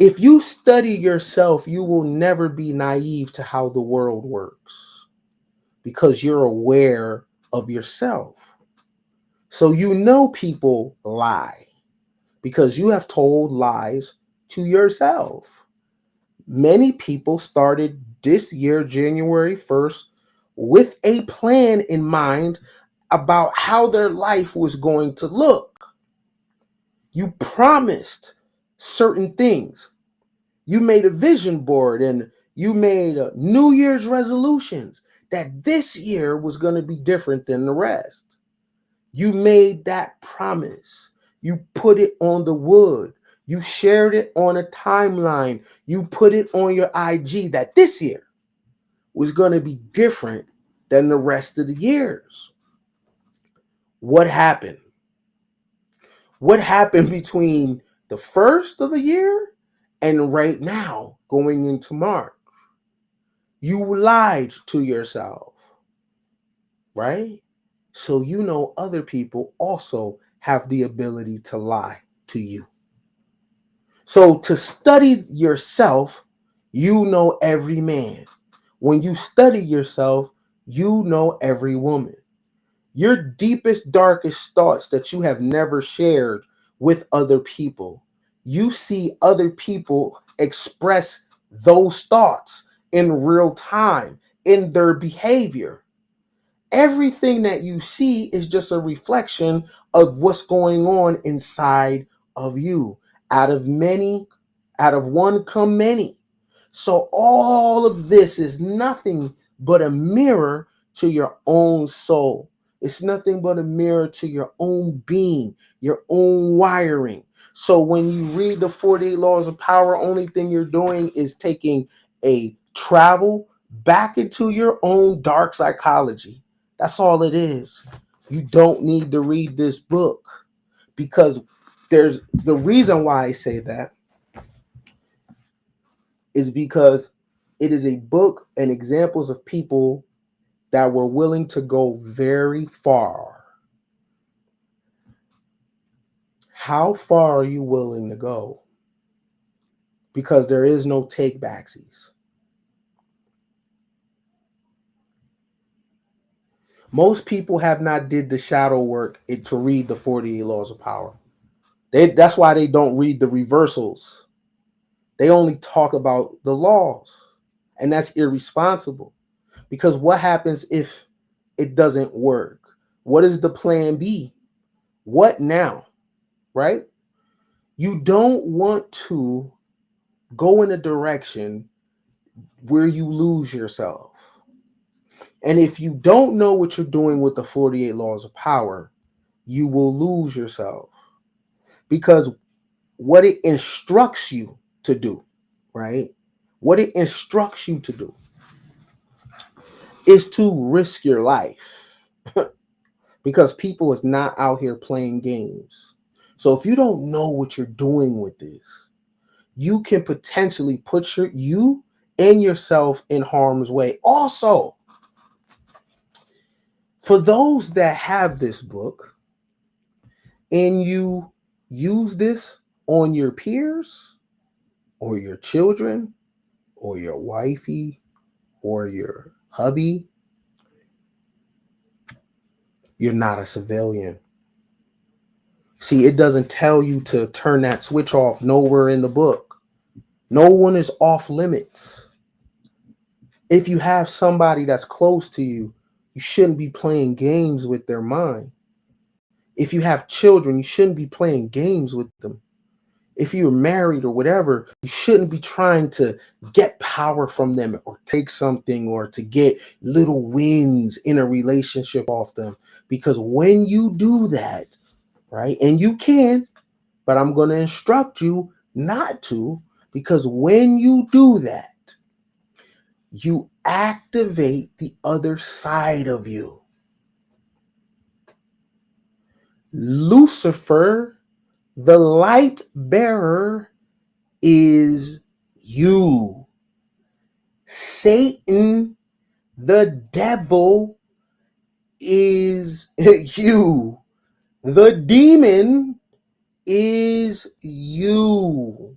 If you study yourself, you will never be naive to how the world works because you're aware of yourself. So you know people lie because you have told lies to yourself. Many people started this year, January 1st, with a plan in mind about how their life was going to look. You promised certain things. You made a vision board and you made New Year's resolutions that this year was going to be different than the rest. You made that promise. You put it on the wood. You shared it on a timeline. You put it on your IG that this year was going to be different than the rest of the years. What happened? What happened between the first of the year and right now going into March? You lied to yourself, right? So you know other people also have the ability to lie to you. So to study yourself, you know every man. When you study yourself, you know every woman. Your deepest, darkest thoughts that you have never shared with other people. You see other people express those thoughts in real time in their behavior. Everything that you see is just a reflection of what's going on inside of you. Out of many, out of one come many. So all of this is nothing but a mirror to your own soul. It's nothing but a mirror to your own being, your own wiring. So when you read the 48 laws of power, only thing you're doing is taking a travel back into your own dark psychology. That's all it is. You don't need to read this book because there's the reason why I say that is because it is a book and examples of people that were willing to go very far. How far are you willing to go? Because there is no take backsies. Most people have not did the shadow work to read the 48 laws of power. That's why they don't read the reversals. They only talk about the laws. And that's irresponsible. Because what happens if it doesn't work? What is the plan B? What now? Right? You don't want to go in a direction where you lose yourself. And if you don't know what you're doing with the 48 laws of power, you will lose yourself. Because what it instructs you to do, right? What it instructs you to do is to risk your life. Because people is not out here playing games. So if you don't know what you're doing with this, you can potentially put you and yourself in harm's way. Also, for those that have this book and you use this on your peers or your children or your wifey or your hubby, you're not a civilian. See, it doesn't tell you to turn that switch off nowhere in the book. No one is off limits. If you have somebody that's close to you, you shouldn't be playing games with their mind. If you have children, you shouldn't be playing games with them. If you're married or whatever, you shouldn't be trying to get power from them or take something or to get little wins in a relationship off them. Because when you do that, right, and you can, but I'm going to instruct you not to, because when you do that, you activate the other side of you. Lucifer, the light bearer, is you. Satan, the devil, is you. The demon is you.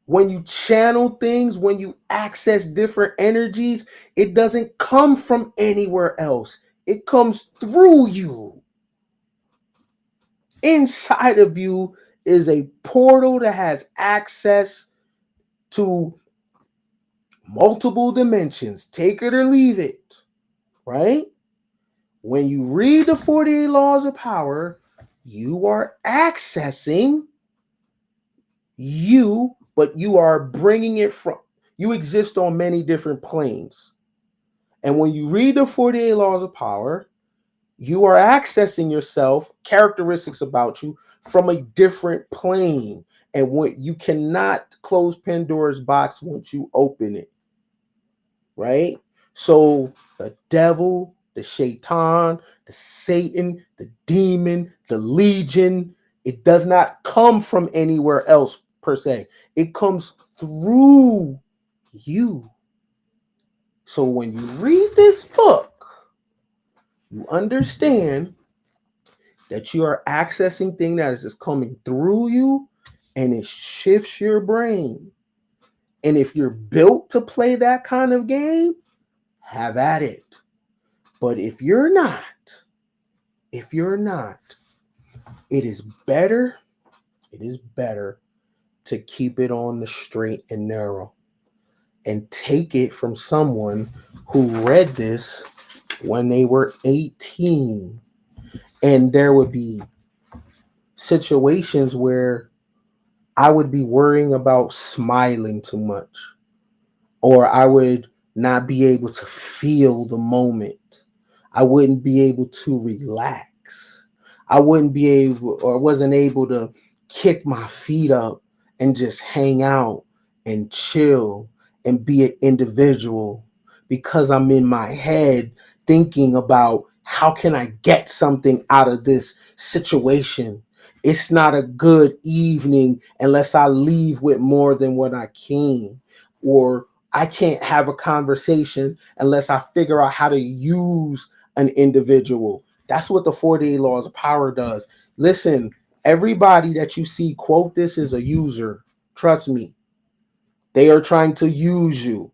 When you channel things, when you access different energies, it doesn't come from anywhere else. It comes through you. Inside of you is a portal that has access to multiple dimensions. Take it or leave it, right? When you read the 48 laws of power, you are accessing you, but you are bringing it from, you exist on many different planes. And when you read the 48 laws of power, you are accessing yourself, characteristics about you from a different plane. And what you cannot close Pandora's box once you open it, right? So the devil, the shaitan, the Satan, the demon, the legion, it does not come from anywhere else per se. It comes through you. So when you read this book, you understand that you are accessing things that is just coming through you, and it shifts your brain. And if you're built to play that kind of game, have at it. But if you're not, it is better to keep it on the straight and narrow and take it from someone who read this when they were 18. And there would be situations where I would be worrying about smiling too much, or I would not be able to feel the moment. I wouldn't be able to relax. I wouldn't be able, or wasn't able to kick my feet up and just hang out and chill and be an individual, because I'm in my head thinking about how can I get something out of this situation. It's not a good evening unless I leave with more than what I came, or I can't have a conversation unless I figure out how to use an individual. That's what the 48 laws of power does. Listen, everybody that you see quote this is a user. Trust me. They are trying to use you,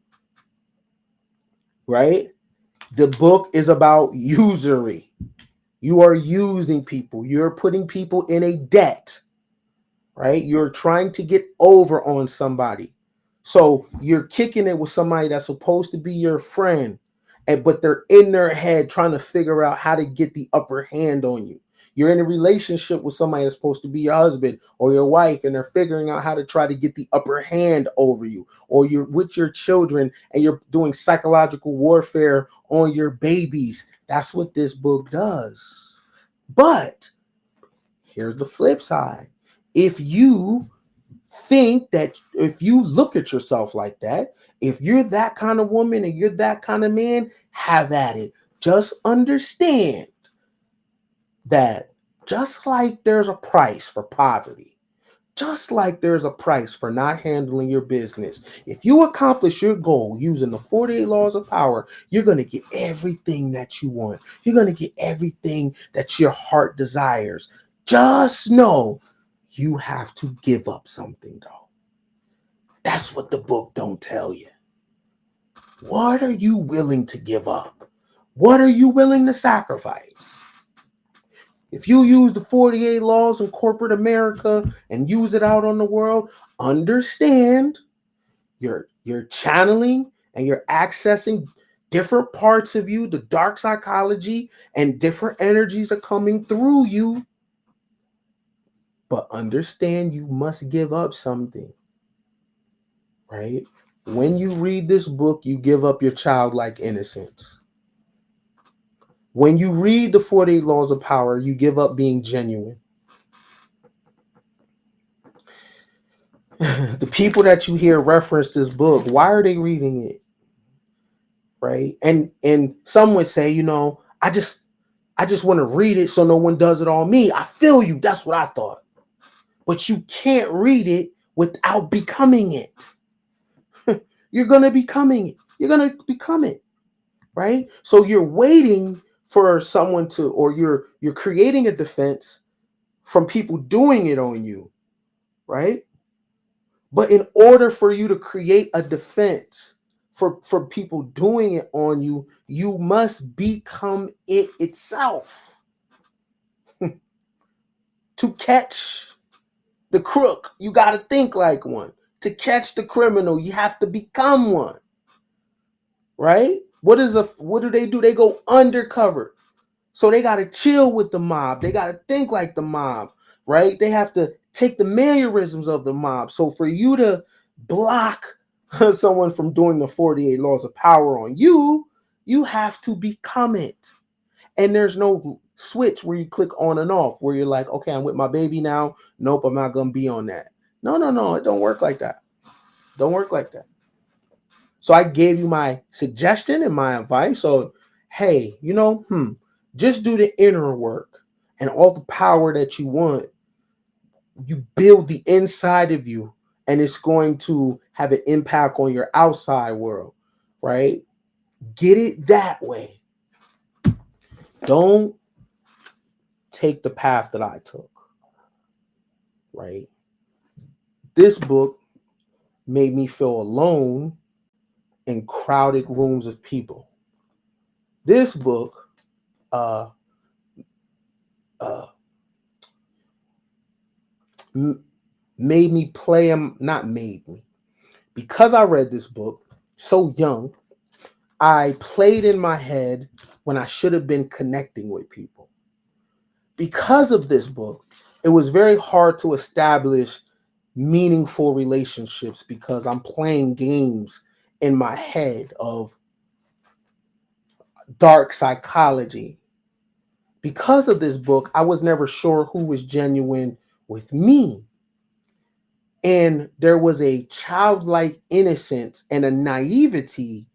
right? The book is about usury. You are using people. You're putting people in a debt, right? You're trying to get over on somebody. So you're kicking it with somebody that's supposed to be your friend, but they're in their head trying to figure out how to get the upper hand on you. You're in a relationship with somebody that's supposed to be your husband or your wife, and they're figuring out how to try to get the upper hand over you. Or you're with your children and you're doing psychological warfare on your babies. That's what this book does. But here's the flip side. If you think that, if you look at yourself like that, if you're that kind of woman and you're that kind of man, have at it. Just understand that just like there's a price for poverty, just like there's a price for not handling your business, if you accomplish your goal using the 48 laws of power, you're going to get everything that you want. You're going to get everything that your heart desires. Just know you have to give up something, though. That's what the book don't tell you. What are you willing to give up? What are you willing to sacrifice? If you use the 48 laws in corporate America and use it out on the world, understand you're channeling and you're accessing different parts of you, the dark psychology, and different energies are coming through you. But understand you must give up something, right? When you read this book, you give up your childlike innocence. When you read the 48 laws of power, you give up being genuine. The people that you hear reference this book, why are they reading it? Right? And some would say, I just want to read it so no one does it on me. I feel you. That's what I thought. But you can't read it without becoming it. You're going to becoming it. You're going to become it. Right? So you're waiting for someone to, or you're creating a defense from people doing it on you, right? But in order for you to create a defense for people doing it on you, you must become it itself. To catch the crook, you got to think like one. To catch the criminal, you have to become one. Right? What do they do? They go undercover. So they got to chill with the mob. They got to think like the mob, right? They have to take the mannerisms of the mob. So for you to block someone from doing the 48 laws of power on you, you have to become it. And there's no switch where you click on and off, where you're like, okay, I'm with my baby now. Nope, I'm not going to be on that. No. It don't work like that. Don't work like that. So I gave you my suggestion and my advice. So, hey, just do the inner work, and all the power that you want, you build the inside of you, and it's going to have an impact on your outside world, right? Get it that way. Don't take the path that I took, right? This book made me feel alone in crowded rooms of people. This book made me play him, not made me. Because I read this book so young, I played in my head when I should have been connecting with people. Because of this book, it was very hard to establish meaningful relationships because I'm playing games in my head of dark psychology. Because of this book, I was never sure who was genuine with me. And there was a childlike innocence and a naivety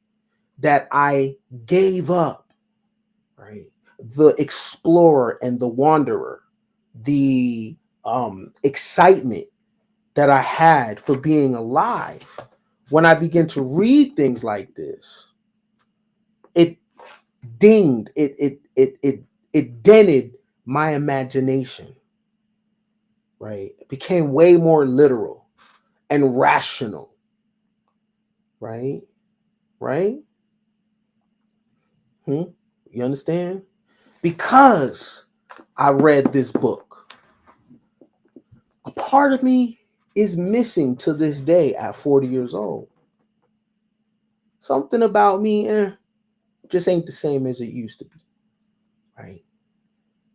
that I gave up, right? The explorer and the wanderer, the excitement that I had for being alive. When I began to read things like this, it dinged, it dented my imagination, right? It became way more literal and rational, right? Right? You understand? Because I read this book, a part of me is missing to this day at 40 years old. Something about me just ain't the same as it used to be, right?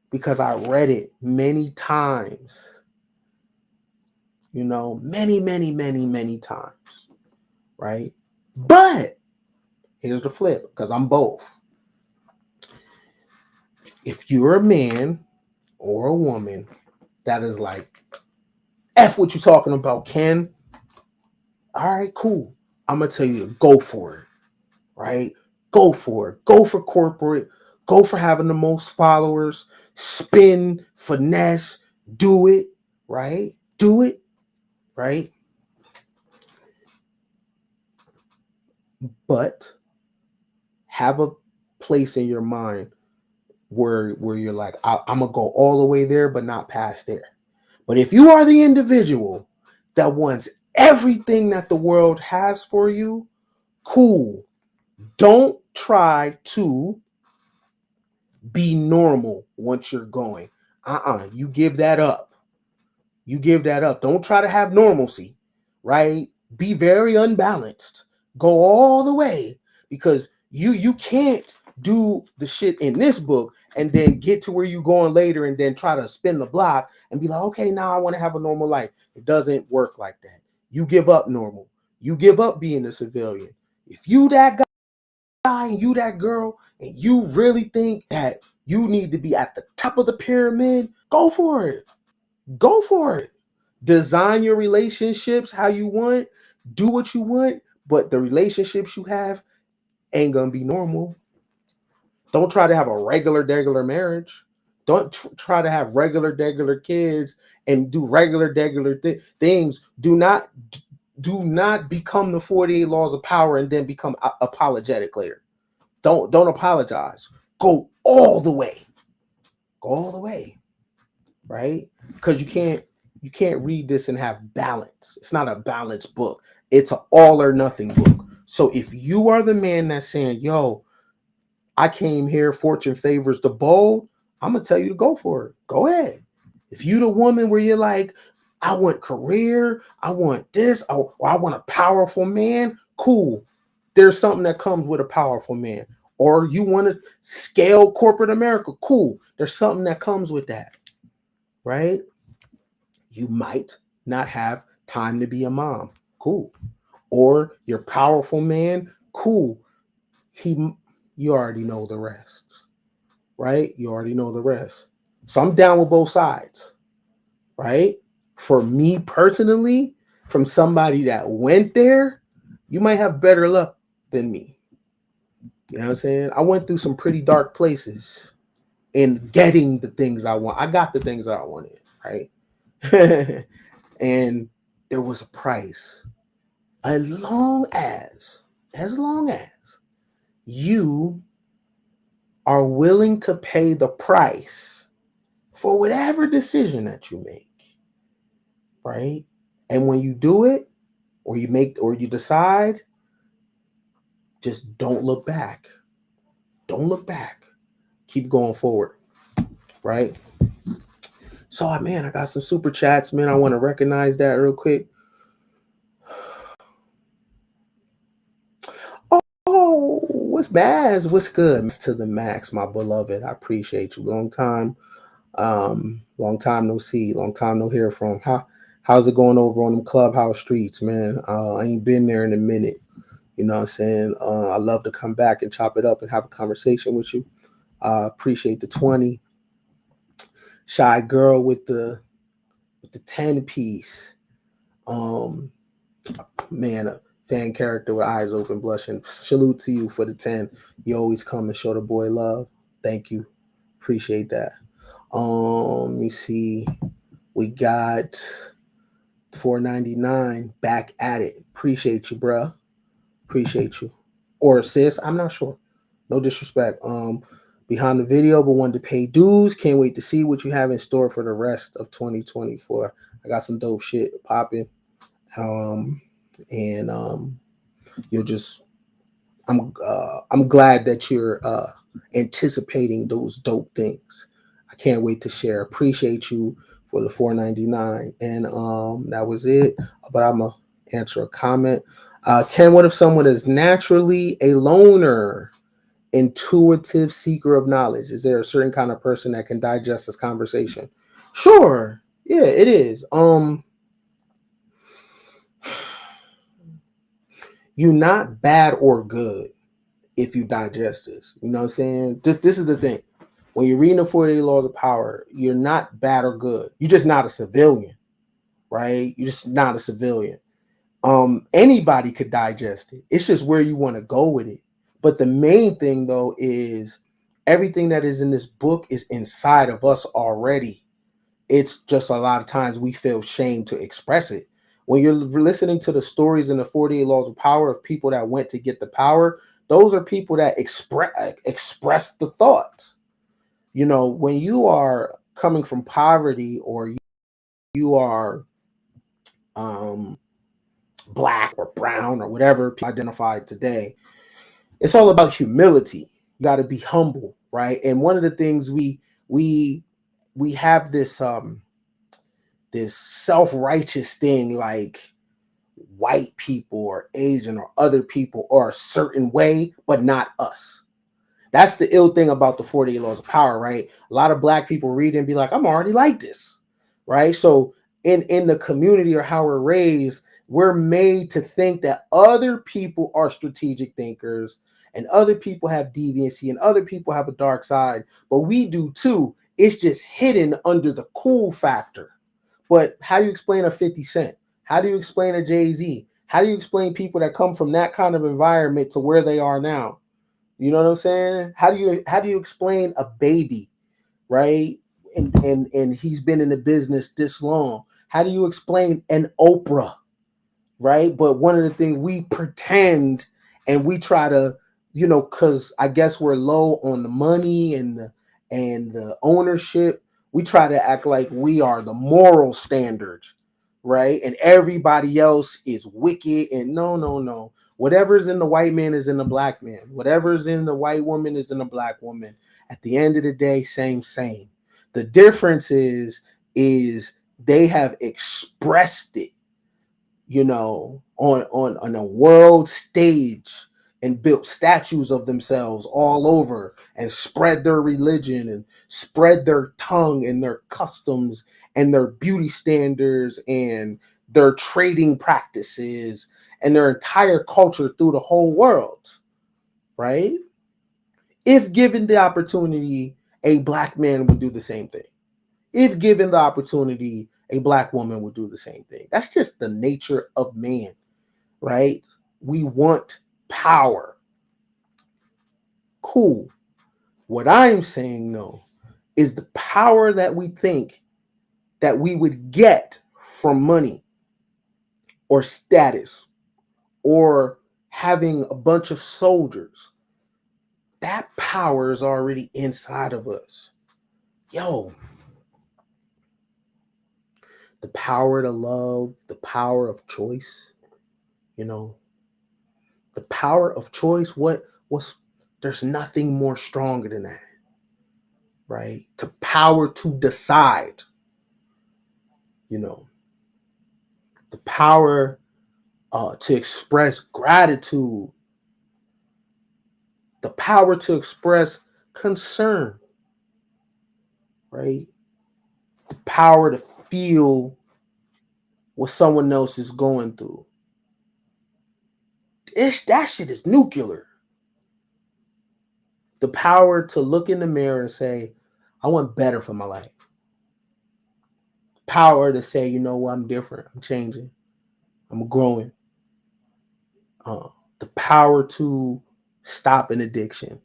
Because I read it many times, many times, right? But here's the flip, because I'm both. If you're a man or a woman that is like, F what you talking about, Ken, all right, cool. I'm going to tell you to go for it, right? Go for it. Go for corporate. Go for having the most followers. Spin, finesse, do it, right? Do it, right? But have a place in your mind where you're like, I'm going to go all the way there, but not past there. But if you are the individual that wants everything that the world has for you, cool. Don't try to be normal once you're going. You give that up. You give that up. Don't try to have normalcy, right? Be very unbalanced. Go all the way, because you can't do the shit in this book and then get to where you're going later and then try to spin the block and be like, okay, now I want to have a normal life. It doesn't work like that. You give up normal. You give up being a civilian. If you that guy and you that girl and you really think that you need to be at the top of the pyramid, go for it. Go for it. Design your relationships how you want. Do what you want, but the relationships you have ain't gonna be normal. Don't try to have a regular marriage. Don't try to have regular kids and do regular things. Do not become the 48 laws of power and then become apologetic later. Don't apologize. Go all the way. Go all the way. Right? Because you you can't read this and have balance. It's not a balanced book. It's an all or nothing book. So if you are the man that's saying, yo, I came here, fortune favors the bold, I'm gonna tell you to go for it. Go ahead. If you the woman where you're like, I want career, I want this, or I want a powerful man, cool. There's something that comes with a powerful man. Or you want to scale corporate America, cool. There's something that comes with that, right? You might not have time to be a mom, cool. Or you're powerful man, cool. You already know the rest, right? You already know the rest. So I'm down with both sides, right? For me personally, from somebody that went there, you might have better luck than me. You know what I'm saying? I went through some pretty dark places in getting the things I want. I got the things that I wanted, right? And there was a price. As long as you are willing to pay the price for whatever decision that you make, right? And when you do it, or you decide, just don't look back. Don't look back. Keep going forward, right? So, man, I got some super chats, man. I want to recognize that real quick. Oh, what's Baz? What's good? To the max, my beloved. I appreciate you. Long time no see. Long time no hear from. How's it going over on them clubhouse streets, man? I ain't been there in a minute. You know what I'm saying? I love to come back and chop it up and have a conversation with you. Appreciate the 20. Shy girl with the 10 piece. Man, a fan character with eyes open, blushing. Salute to you for the 10. You always come and show the boy love. Thank you. Appreciate that. Let me see. We got 499 back at it. Appreciate you, bruh. Appreciate you. Or sis, I'm not sure. No disrespect. Behind the video, but wanted to pay dues. Can't wait to see what you have in store for the rest of 2024. I got some dope shit popping. You'll just I'm glad that you're anticipating those dope things. I can't wait to share. Appreciate you for the $4.99. And that was it. But I'm gonna answer a comment. Ken, what if someone is naturally a loner, intuitive seeker of knowledge? Is there a certain kind of person that can digest this conversation? Sure. Yeah, it is. You're not bad or good if you digest this. You know what I'm saying? This is the thing. When you're reading the 48 Laws of Power, you're not bad or good. You're just not a civilian, right? You're just not a civilian. Anybody could digest it. It's just where you want to go with it. But the main thing, though, is everything that is in this book is inside of us already. It's just a lot of times we feel shame to express it. When you're listening to the stories in the 48 Laws of Power of people that went to get the power, those are people that express the thoughts. You know, when you are coming from poverty, or you are black or brown or whatever people identify today, it's all about humility. You got to be humble, right? And one of the things we have this this self-righteous thing, like white people or Asian or other people are a certain way, but not us. That's the ill thing about the 48 Laws of Power, right? A lot of black people read it and be like, I'm already like this, right? So in the community, or how we're raised, we're made to think that other people are strategic thinkers, and other people have deviancy, and other people have a dark side, but we do too. It's just hidden under the cool factor. But how do you explain a 50 Cent? How do you explain a Jay-Z? How do you explain people that come from that kind of environment to where they are now? You know what I'm saying? How do you explain a baby, right? And he's been in the business this long. How do you explain an Oprah, right? But one of the things we pretend, and we try to, you know, because I guess we're low on the money and the ownership, We try to act like we are the moral standard, right? And everybody else is wicked. And no, no, no. Whatever's in the white man is in the black man. Whatever's in the white woman is in the black woman. At the end of the day, same, same. The difference is they have expressed it, on a world stage and built statues of themselves all over and spread their religion and spread their tongue and their customs and their beauty standards and their trading practices and their entire culture through the whole world, right? If given the opportunity, a black man would do the same thing. If given the opportunity, a black woman would do the same thing. That's just the nature of man, right? We want power. Cool. What I'm saying, though, is the power that we think that we would get from money or status or having a bunch of soldiers, that power is already inside of us. Yo, the power to love, the power of choice, the power of choice, there's nothing more stronger than that, right? To power to decide, the power to express gratitude, the power to express concern, right? The power to feel what someone else is going through. That shit is nuclear. The power to look in the mirror and say, I want better for my life. Power to say, you know what, I'm different. I'm changing. I'm growing. The power to stop an addiction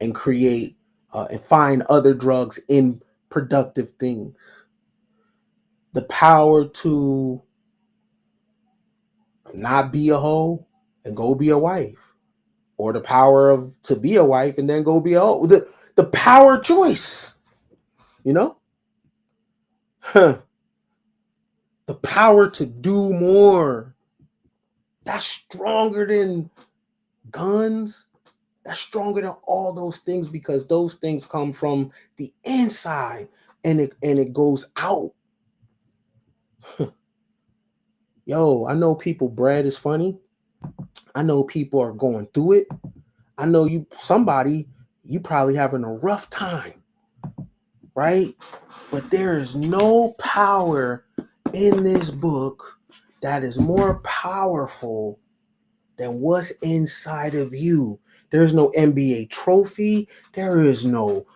and create and find other drugs in productive things. The power to not be a hoe and go be a wife. Or the power of to be a wife and then go be a hoe. The power choice, Huh. The power to do more. That's stronger than guns. That's stronger than all those things because those things come from the inside and it goes out. Yo, I know people bread is funny. I know people are going through it. I know you probably having a rough time, right? But there is no power in this book that is more powerful than what's inside of you. There's no NBA trophy. There is no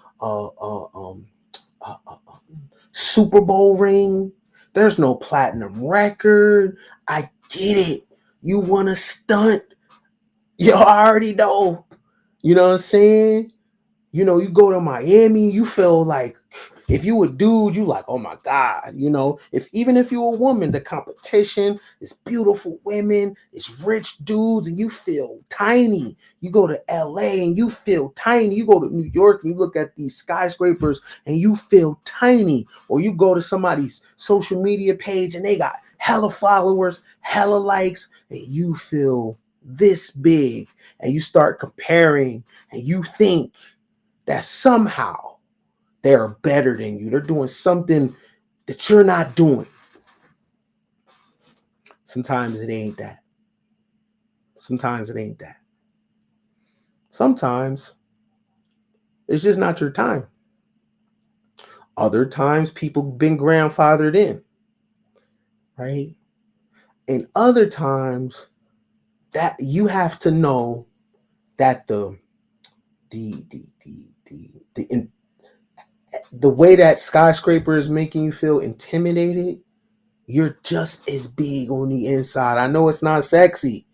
Super Bowl ring. There's no platinum record. I get it. You want to stunt? Yo, I already know. You know what I'm saying? You go to Miami, you feel like if you a dude, you like, oh my God, even if you're a woman, the competition is beautiful women, it's rich dudes, and you feel tiny. You go to LA and you feel tiny. You go to New York and you look at these skyscrapers and you feel tiny. Or you go to somebody's social media page and they got hella followers, hella likes, and you feel this big. And you start comparing and you think that somehow they're better than you. They're doing something that you're not doing. Sometimes it ain't that. Sometimes it ain't that. Sometimes it's just not your time. Other times people been grandfathered in, right? And other times that you have to know that the way that skyscraper is making you feel intimidated, you're just as big on the inside. I know it's not sexy.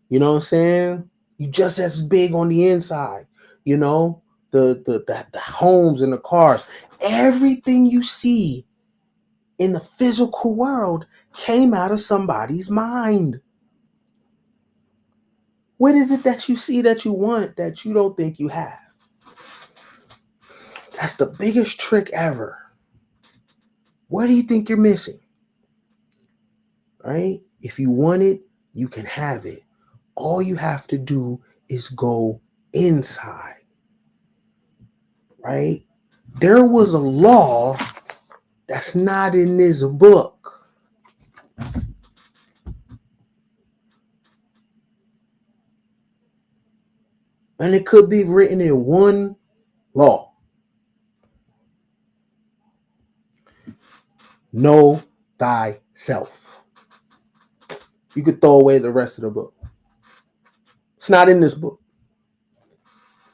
You know what I'm saying? You just as big on the inside. The homes and the cars. Everything you see in the physical world came out of somebody's mind. What is it that you see that you want that you don't think you have? That's the biggest trick ever. What do you think you're missing? Right? If you want it, you can have it. All you have to do is go inside. Right? There was a law that's not in this book. And it could be written in one law. Know thyself. You could throw away the rest of the book. It's not in this book.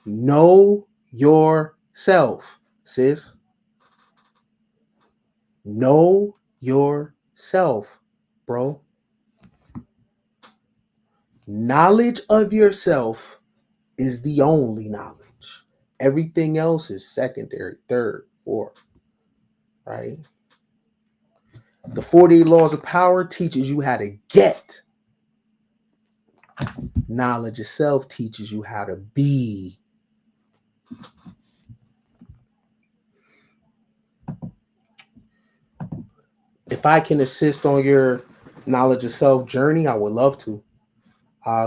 Know yourself, sis. Know yourself, bro. Knowledge of yourself is the only knowledge. Everything else is secondary, third, fourth, right? The 48 laws of power teaches you how to get. Knowledge itself teaches you how to be. If I can assist on your knowledge of self journey, I would love to.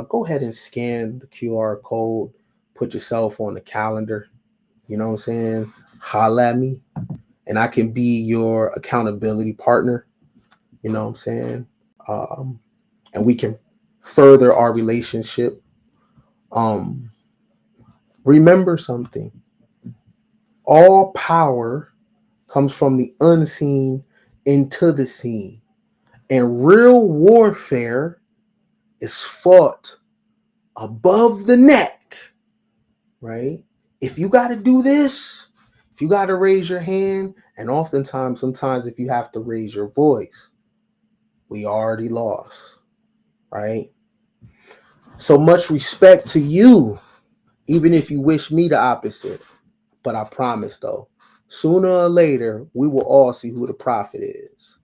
Go ahead and scan the QR code. Put yourself on the calendar. You know what I'm saying? Holla at me. And I can be your accountability partner. You know what I'm saying? And we can further our relationship. Remember something. All power comes from the unseen into the seen. And real warfare is fought above the neck, right? If you got to do this, if you got to raise your hand, and oftentimes, sometimes if you have to raise your voice, we already lost, right? So much respect to you, even if you wish me the opposite. But I promise, though, sooner or later, we will all see who the prophet is.